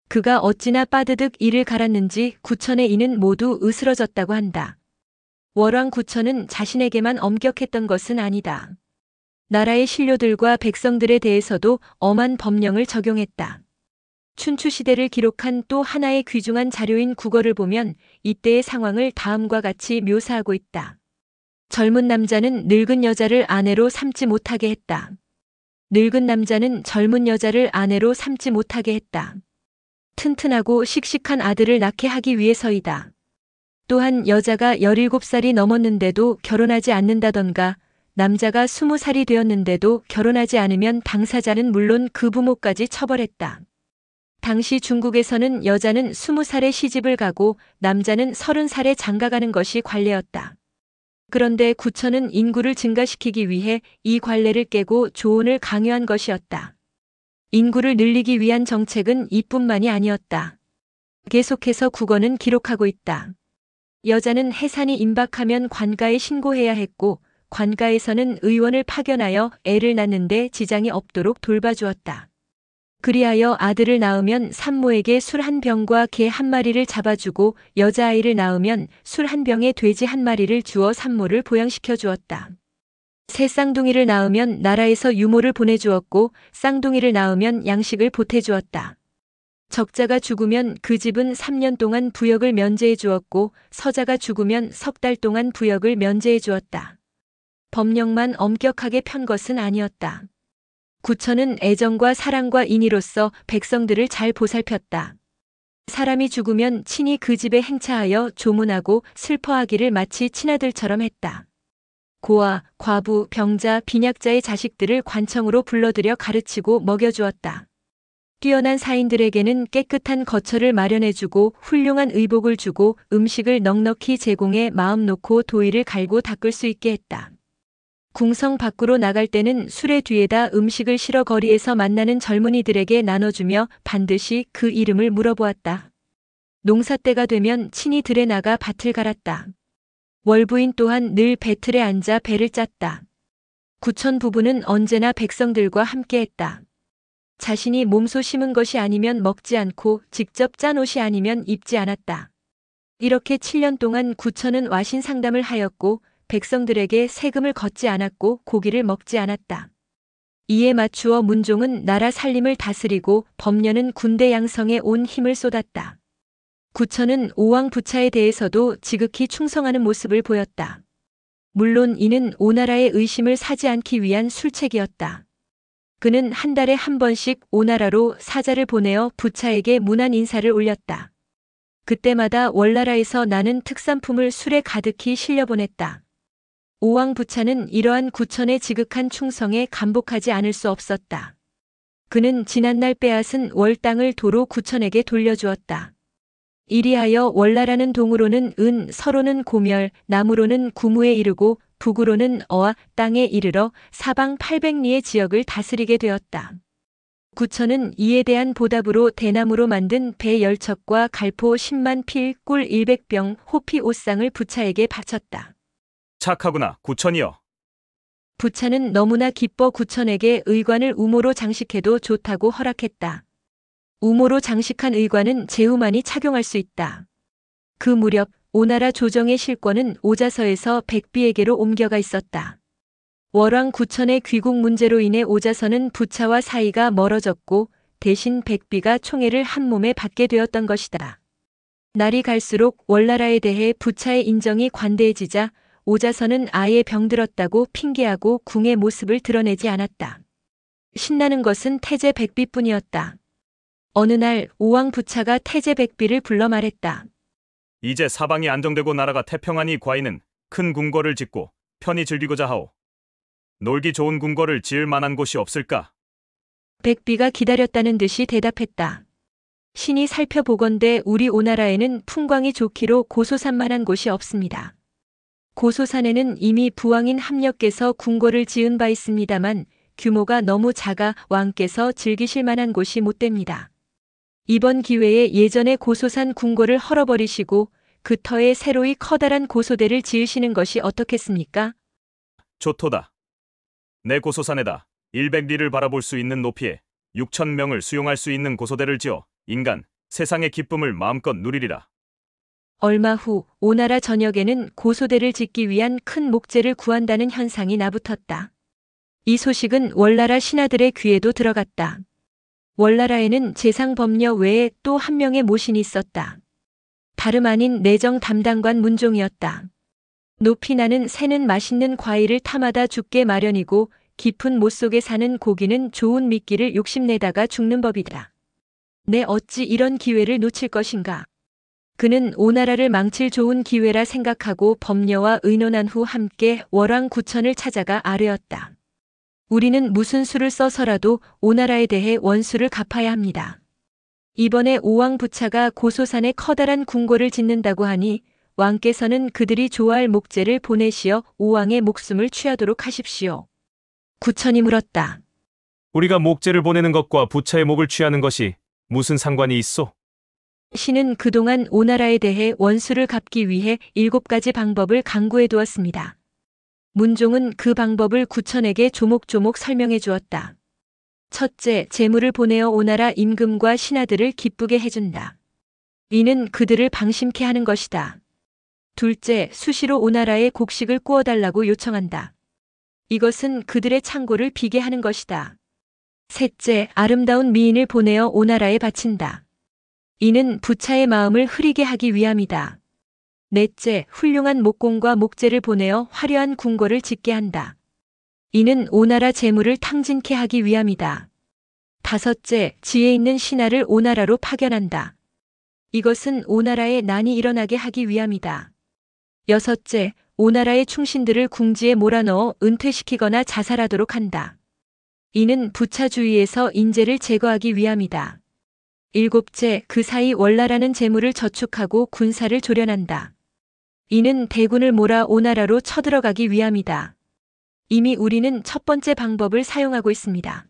A: 그가 어찌나 빠드득 이를 갈았는지 구천의 이는 모두 으스러졌다고 한다. 월왕 구천은 자신에게만 엄격했던 것은 아니다. 나라의 신료들과 백성들에 대해서도 엄한 법령을 적용했다. 춘추시대를 기록한 또 하나의 귀중한 자료인 국어를 보면 이때의 상황을 다음과 같이 묘사하고 있다. 젊은 남자는 늙은 여자를 아내로 삼지 못하게 했다. 늙은 남자는 젊은 여자를 아내로 삼지 못하게 했다. 튼튼하고 씩씩한 아들을 낳게 하기 위해서이다. 또한 여자가 17살이 넘었는데도 결혼하지 않는다던가 남자가 20살이 되었는데도 결혼하지 않으면 당사자는 물론 그 부모까지 처벌했다. 당시 중국에서는 여자는 20살에 시집을 가고 남자는 30살에 장가가는 것이 관례였다. 그런데 구천은 인구를 증가시키기 위해 이 관례를 깨고 조언을 강요한 것이었다. 인구를 늘리기 위한 정책은 이뿐만이 아니었다. 계속해서 국어는 기록하고 있다. 여자는 해산이 임박하면 관가에 신고해야 했고 관가에서는 의원을 파견하여 애를 낳는데 지장이 없도록 돌봐주었다. 그리하여 아들을 낳으면 산모에게 술 한 병과 개 한 마리를 잡아주고 여자아이를 낳으면 술 한 병에 돼지 한 마리를 주어 산모를 보양시켜 주었다. 새 쌍둥이를 낳으면 나라에서 유모를 보내주었고 쌍둥이를 낳으면 양식을 보태주었다. 적자가 죽으면 그 집은 3년 동안 부역을 면제해 주었고 서자가 죽으면 석 달 동안 부역을 면제해 주었다. 법령만 엄격하게 편 것은 아니었다. 구천은 애정과 사랑과 인의로서 백성들을 잘 보살폈다. 사람이 죽으면 친히 그 집에 행차하여 조문하고 슬퍼하기를 마치 친아들처럼 했다. 고아, 과부, 병자, 빈약자의 자식들을 관청으로 불러들여 가르치고 먹여주었다. 뛰어난 사인들에게는 깨끗한 거처를 마련해주고 훌륭한 의복을 주고 음식을 넉넉히 제공해 마음 놓고 도의를 갈고 닦을 수 있게 했다. 궁성 밖으로 나갈 때는 술의 뒤에다 음식을 실어 거리에서 만나는 젊은이들에게 나눠주며 반드시 그 이름을 물어보았다. 농사 때가 되면 친히 들에 나가 밭을 갈았다. 월부인 또한 늘 배틀에 앉아 배를 짰다. 구천 부부는 언제나 백성들과 함께했다. 자신이 몸소 심은 것이 아니면 먹지 않고 직접 짠 옷이 아니면 입지 않았다. 이렇게 7년 동안 구천은 와신 상담을 하였고 백성들에게 세금을 걷지 않았고 고기를 먹지 않았다. 이에 맞추어 문종은 나라 살림을 다스리고 법녀는 군대 양성에 온 힘을 쏟았다. 구천은 오왕 부차에 대해서도 지극히 충성하는 모습을 보였다. 물론 이는 오나라의 의심을 사지 않기 위한 술책이었다. 그는 한 달에 한 번씩 오나라로 사자를 보내어 부차에게 문안 인사를 올렸다. 그때마다 월나라에서 나는 특산품을 술에 가득히 실려보냈다. 오왕 부차는 이러한 구천의 지극한 충성에 감복하지 않을 수 없었다. 그는 지난날 빼앗은 월 땅을 도로 구천에게 돌려주었다. 이리하여 월나라는 동으로는 은, 서로는 고멸, 남으로는 구무에 이르고 북으로는 어와 땅에 이르러 사방 800리의 지역을 다스리게 되었다. 구천은 이에 대한 보답으로 대나무로 만든 배 10척과 갈포 10만 필, 꿀 100병, 호피 옷상을 부차에게 바쳤다.
C: 착하구나, 구천이여.
A: 부차는 너무나 기뻐 구천에게 의관을 우모로 장식해도 좋다고 허락했다. 우모로 장식한 의관은 제후만이 착용할 수 있다. 그 무렵 오나라 조정의 실권은 오자서에서 백비에게로 옮겨가 있었다. 월왕 구천의 귀국 문제로 인해 오자서는 부차와 사이가 멀어졌고 대신 백비가 총애를 한 몸에 받게 되었던 것이다. 날이 갈수록 월나라에 대해 부차의 인정이 관대해지자 오자서는 아예 병들었다고 핑계하고 궁의 모습을 드러내지 않았다. 신나는 것은 태제 백비뿐이었다. 어느 날 오왕 부차가 태제 백비를 불러 말했다.
C: 이제 사방이 안정되고 나라가 태평하니 과인은 큰 궁궐을 짓고 편히 즐기고자 하오. 놀기 좋은 궁궐을 지을 만한 곳이 없을까?
A: 백비가 기다렸다는 듯이 대답했다. 신이 살펴보건대 우리 오나라에는 풍광이 좋기로 고소산만한 곳이 없습니다. 고소산에는 이미 부왕인 함력께서 궁궐을 지은 바 있습니다만 규모가 너무 작아 왕께서 즐기실 만한 곳이 못 됩니다. 이번 기회에 예전의 고소산 궁궐을 헐어버리시고 그 터에 새로이 커다란 고소대를 지으시는 것이 어떻겠습니까?
C: 좋도다. 내 고소산에다 100리를 바라볼 수 있는 높이에 6,000명을 수용할 수 있는 고소대를 지어 인간, 세상의 기쁨을 마음껏 누리리라.
A: 얼마 후 오나라 전역에는 고소대를 짓기 위한 큰 목재를 구한다는 현상이 나붙었다. 이 소식은 월나라 신하들의 귀에도 들어갔다. 월나라에는 재상법녀 외에 또 한 명의 모신이 있었다. 다름 아닌 내정 담당관 문종이었다. 높이 나는 새는 맛있는 과일을 탐하다 죽게 마련이고 깊은 못 속에 사는 고기는 좋은 미끼를 욕심내다가 죽는 법이다. 내 어찌 이런 기회를 놓칠 것인가. 그는 오나라를 망칠 좋은 기회라 생각하고 범녀와 의논한 후 함께 월왕 구천을 찾아가 아뢰었다. 우리는 무슨 수를 써서라도 오나라에 대해 원수를 갚아야 합니다. 이번에 오왕 부차가 고소산에 커다란 궁궐을 짓는다고 하니 왕께서는 그들이 좋아할 목재를 보내시어 오왕의 목숨을 취하도록 하십시오. 구천이 물었다.
B: 우리가 목재를 보내는 것과 부차의 목을 취하는 것이 무슨 상관이 있어?
A: 신은 그동안 오나라에 대해 원수를 갚기 위해 7가지 방법을 강구해 두었습니다. 문종은 그 방법을 구천에게 조목조목 설명해 주었다. 첫째, 재물을 보내어 오나라 임금과 신하들을 기쁘게 해준다. 이는 그들을 방심케 하는 것이다. 둘째, 수시로 오나라에 곡식을 구워달라고 요청한다. 이것은 그들의 창고를 비게 하는 것이다. 셋째, 아름다운 미인을 보내어 오나라에 바친다. 이는 부차의 마음을 흐리게 하기 위함이다. 넷째, 훌륭한 목공과 목재를 보내어 화려한 궁궐을 짓게 한다. 이는 오나라 재물을 탕진케 하기 위함이다. 다섯째, 지혜 있는 신하를 오나라로 파견한다. 이것은 오나라에 난이 일어나게 하기 위함이다. 여섯째, 오나라의 충신들을 궁지에 몰아넣어 은퇴시키거나 자살하도록 한다. 이는 부차 주위에서 인재를 제거하기 위함이다. 일곱째, 그 사이 월나라는 재물을 저축하고 군사를 조련한다. 이는 대군을 몰아 오나라로 쳐들어가기 위함이다. 이미 우리는 첫 번째 방법을 사용하고 있습니다.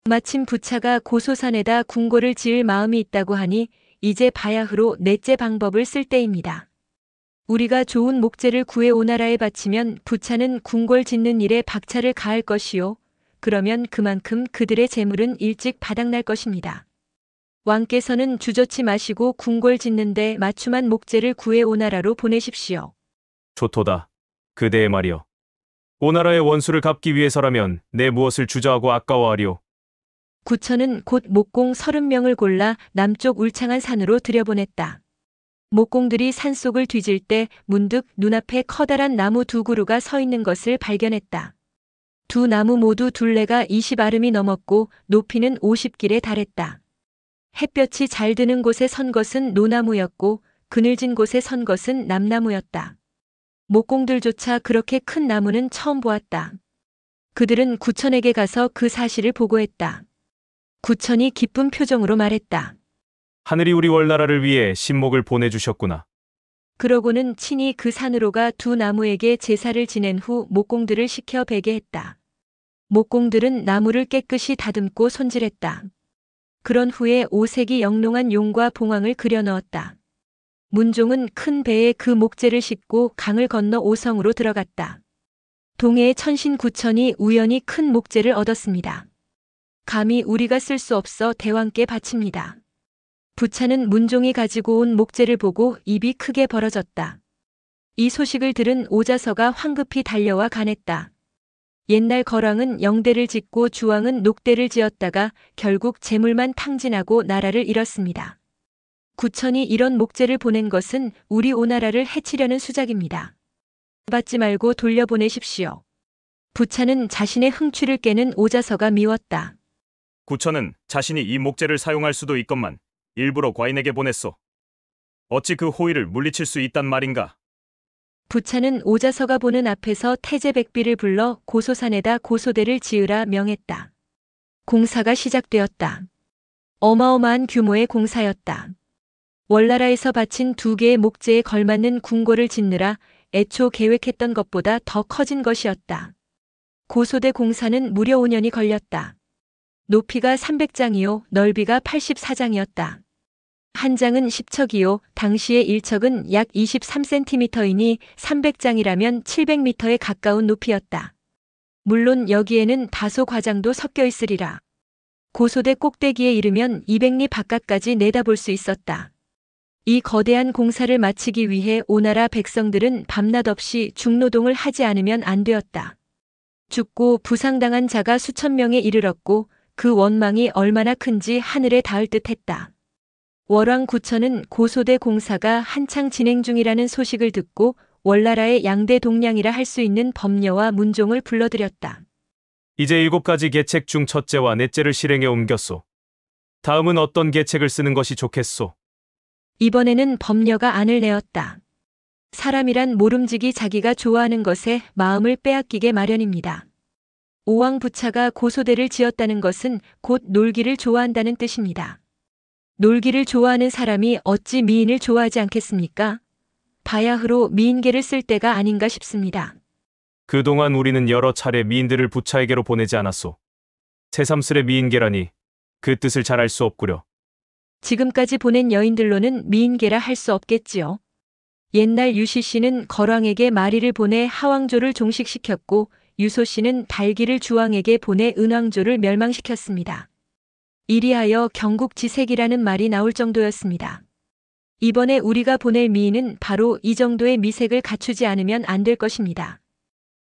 A: 마침 부차가 고소산에다 궁궐을 지을 마음이 있다고 하니 이제 바야흐로 넷째 방법을 쓸 때입니다. 우리가 좋은 목재를 구해 오나라에 바치면 부차는 궁궐 짓는 일에 박차를 가할 것이요. 그러면 그만큼 그들의 재물은 일찍 바닥날 것입니다. 왕께서는 주저치 마시고 궁궐 짓는데 맞춤한 목재를 구해 오나라로 보내십시오.
B: 좋도다. 그대의 말이여. 오나라의 원수를 갚기 위해서라면 내 무엇을 주저하고 아까워하리오.
A: 구천은 곧 목공 30명을 골라 남쪽 울창한 산으로 들여보냈다. 목공들이 산속을 뒤질 때 문득 눈앞에 커다란 나무 2그루가 서 있는 것을 발견했다. 두 나무 모두 둘레가 20아름이 넘었고 높이는 50길에 달했다. 햇볕이 잘 드는 곳에 선 것은 노나무였고 그늘진 곳에 선 것은 남나무였다. 목공들조차 그렇게 큰 나무는 처음 보았다. 그들은 구천에게 가서 그 사실을 보고했다. 구천이 기쁜 표정으로 말했다.
B: 하늘이 우리 월나라를 위해 신목을 보내주셨구나.
A: 그러고는 친히 그 산으로 가 두 나무에게 제사를 지낸 후 목공들을 시켜 베게 했다. 목공들은 나무를 깨끗이 다듬고 손질했다. 그런 후에 5색이 영롱한 용과 봉황을 그려 넣었다. 문종은 큰 배에 그 목재를 싣고 강을 건너 오성으로 들어갔다. 동해의 천신 구천이 우연히 큰 목재를 얻었습니다. 감히 우리가 쓸 수 없어 대왕께 바칩니다. 부차는 문종이 가지고 온 목재를 보고 입이 크게 벌어졌다. 이 소식을 들은 오자서가 황급히 달려와 간했다. 옛날 거랑은 영대를 짓고 주왕은 녹대를 지었다가 결국 재물만 탕진하고 나라를 잃었습니다. 구천이 이런 목재를 보낸 것은 우리 오나라를 해치려는 수작입니다. 받지 말고 돌려보내십시오. 부차는 자신의 흥취를 깨는 오자서가 미웠다.
C: 구천은 자신이 이 목재를 사용할 수도 있건만 일부러 과인에게 보냈소. 어찌 그 호의를 물리칠 수 있단 말인가?
A: 부차는 오자서가 보는 앞에서 태제백비를 불러 고소산에다 고소대를 지으라 명했다. 공사가 시작되었다. 어마어마한 규모의 공사였다. 월나라에서 바친 2개의 목재에 걸맞는 궁궐을 짓느라 애초 계획했던 것보다 더 커진 것이었다. 고소대 공사는 무려 5년이 걸렸다. 높이가 300장이요, 넓이가 84장이었다. 한 장은 10척이요, 당시의 1척은 약 23cm이니 300장이라면 700m에 가까운 높이였다. 물론 여기에는 다소 과장도 섞여 있으리라. 고소대 꼭대기에 이르면 200리 바깥까지 내다볼 수 있었다. 이 거대한 공사를 마치기 위해 오나라 백성들은 밤낮 없이 중노동을 하지 않으면 안 되었다. 죽고 부상당한 자가 수천 명에 이르렀고 그 원망이 얼마나 큰지 하늘에 닿을 듯했다. 월왕 구천은 고소대 공사가 한창 진행 중이라는 소식을 듣고 월나라의 양대 동량이라 할 수 있는 범녀와 문종을 불러들였다.
B: 이제 7가지 계책 중 첫째와 넷째를 실행에 옮겼소. 다음은 어떤 계책을 쓰는 것이 좋겠소?
A: 이번에는 범녀가 안을 내었다. 사람이란 모름지기 자기가 좋아하는 것에 마음을 빼앗기게 마련입니다. 오왕부차가 고소대를 지었다는 것은 곧 놀기를 좋아한다는 뜻입니다. 놀기를 좋아하는 사람이 어찌 미인을 좋아하지 않겠습니까? 바야흐로 미인계를 쓸 때가 아닌가 싶습니다.
B: 그동안 우리는 여러 차례 미인들을 부차에게로 보내지 않았소. 새삼스레 미인계라니 그 뜻을 잘 알 수 없구려.
A: 지금까지 보낸 여인들로는 미인계라 할 수 없겠지요. 옛날 유시 씨는 거왕에게 마리를 보내 하왕조를 종식시켰고 유소 씨는 달기를 주왕에게 보내 은왕조를 멸망시켰습니다. 이리하여 경국지색이라는 말이 나올 정도였습니다. 이번에 우리가 보낼 미인은 바로 이 정도의 미색을 갖추지 않으면 안 될 것입니다.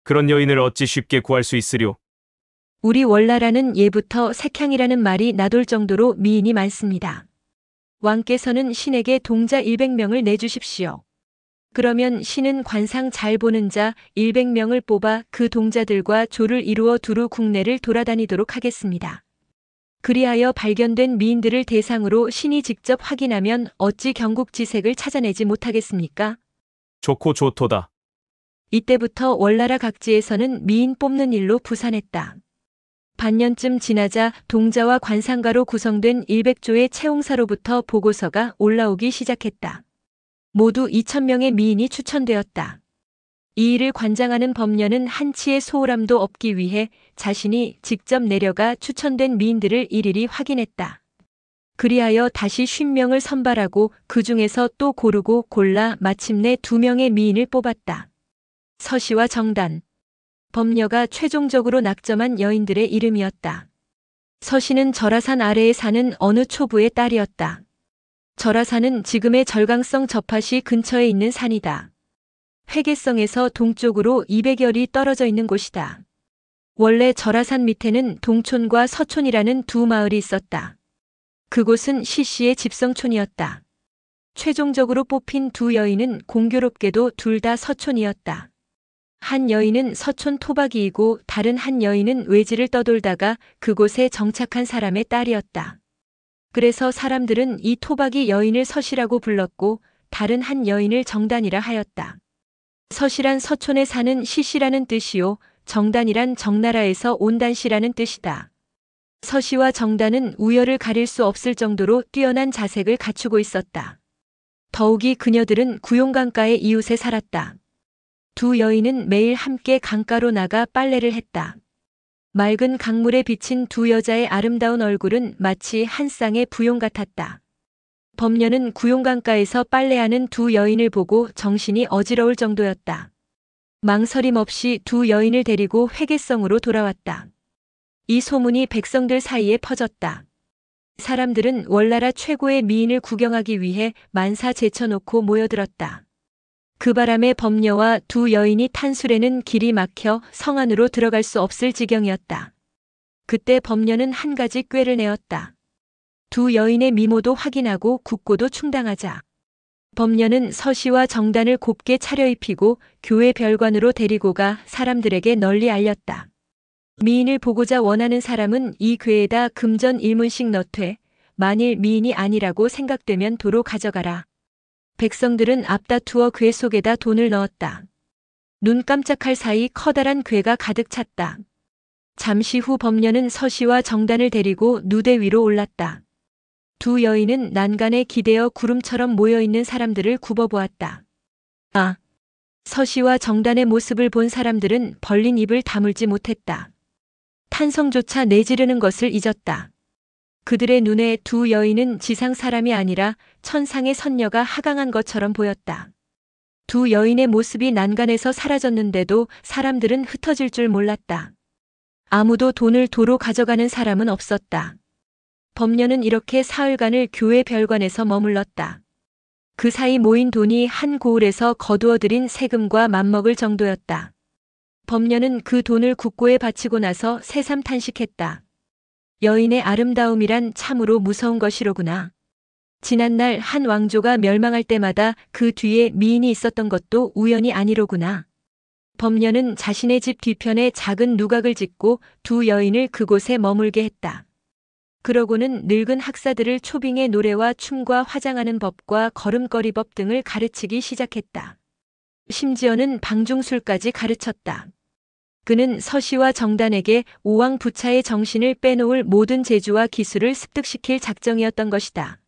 B: 그런 여인을 어찌 쉽게 구할 수 있으려?
A: 우리 월나라는 예부터 색향이라는 말이 나돌 정도로 미인이 많습니다. 왕께서는 신에게 동자 100명을 내주십시오. 그러면 신은 관상 잘 보는 자 100명을 뽑아 그 동자들과 조를 이루어 두루 국내를 돌아다니도록 하겠습니다. 그리하여 발견된 미인들을 대상으로 신이 직접 확인하면 어찌 경국지색을 찾아내지 못하겠습니까?
B: 좋고 좋도다.
A: 이때부터 월나라 각지에서는 미인 뽑는 일로 부산했다. 반년쯤 지나자 동자와 관상가로 구성된 100조의 채용사로부터 보고서가 올라오기 시작했다. 모두 2,000명의 미인이 추천되었다. 이 일을 관장하는 범녀는 한치의 소홀함도 없기 위해 자신이 직접 내려가 추천된 미인들을 일일이 확인했다. 그리하여 다시 50명을 선발하고 그 중에서 또 고르고 골라 마침내 2명의 미인을 뽑았다. 서시와 정단. 범녀가 최종적으로 낙점한 여인들의 이름이었다. 서시는 절하산 아래에 사는 어느 초부의 딸이었다. 절하산은 지금의 절강성 저파시 근처에 있는 산이다. 회계성에서 동쪽으로 200여리 떨어져 있는 곳이다. 원래 절하산 밑에는 동촌과 서촌이라는 두 마을이 있었다. 그곳은 시씨의 집성촌이었다. 최종적으로 뽑힌 두 여인은 공교롭게도 둘 다 서촌이었다. 한 여인은 서촌 토박이이고 다른 한 여인은 외지를 떠돌다가 그곳에 정착한 사람의 딸이었다. 그래서 사람들은 이 토박이 여인을 서시라고 불렀고 다른 한 여인을 정단이라 하였다. 서시란 서촌에 사는 시씨라는 뜻이요, 정단이란 정나라에서 온 단씨라는 뜻이다. 서시와 정단은 우열을 가릴 수 없을 정도로 뛰어난 자색을 갖추고 있었다. 더욱이 그녀들은 구용강가의 이웃에 살았다. 두 여인은 매일 함께 강가로 나가 빨래를 했다. 맑은 강물에 비친 두 여자의 아름다운 얼굴은 마치 한 쌍의 부용 같았다. 범녀는 구용강가에서 빨래하는 두 여인을 보고 정신이 어지러울 정도였다. 망설임 없이 두 여인을 데리고 회계성으로 돌아왔다. 이 소문이 백성들 사이에 퍼졌다. 사람들은 월나라 최고의 미인을 구경하기 위해 만사 제쳐놓고 모여들었다. 그 바람에 범녀와 두 여인이 탄 술에는 길이 막혀 성 안으로 들어갈 수 없을 지경이었다. 그때 범녀는 한 가지 꾀를 내었다. 두 여인의 미모도 확인하고 국고도 충당하자. 범녀는 서시와 정단을 곱게 차려입히고 교회 별관으로 데리고 가 사람들에게 널리 알렸다. 미인을 보고자 원하는 사람은 이 궤에다 금전 1문씩 넣되 만일 미인이 아니라고 생각되면 도로 가져가라. 백성들은 앞다투어 궤 속에다 돈을 넣었다. 눈 깜짝할 사이 커다란 궤가 가득 찼다. 잠시 후 범녀는 서시와 정단을 데리고 누대 위로 올랐다. 두 여인은 난간에 기대어 구름처럼 모여있는 사람들을 굽어보았다. 아! 서시와 정단의 모습을 본 사람들은 벌린 입을 다물지 못했다. 탄성조차 내지르는 것을 잊었다. 그들의 눈에 두 여인은 지상 사람이 아니라 천상의 선녀가 하강한 것처럼 보였다. 두 여인의 모습이 난간에서 사라졌는데도 사람들은 흩어질 줄 몰랐다. 아무도 돈을 도로 가져가는 사람은 없었다. 범녀는 이렇게 사흘간을 교회 별관에서 머물렀다. 그 사이 모인 돈이 한 고을에서 거두어들인 세금과 맞먹을 정도였다. 범녀는 그 돈을 국고에 바치고 나서 새삼 탄식했다. 여인의 아름다움이란 참으로 무서운 것이로구나. 지난날 한 왕조가 멸망할 때마다 그 뒤에 미인이 있었던 것도 우연이 아니로구나. 범녀는 자신의 집 뒤편에 작은 누각을 짓고 두 여인을 그곳에 머물게 했다. 그러고는 늙은 학사들을 초빙의 노래와 춤과 화장하는 법과 걸음걸이법 등을 가르치기 시작했다. 심지어는 방중술까지 가르쳤다. 그는 서시와 정단에게 오왕부차의 정신을 빼놓을 모든 재주와 기술을 습득시킬 작정이었던 것이다.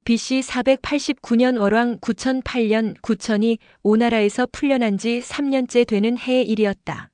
A: BC 489년 월왕 9008년 9000이 오나라에서 풀려난 지 3년째 되는 해의 일이었다.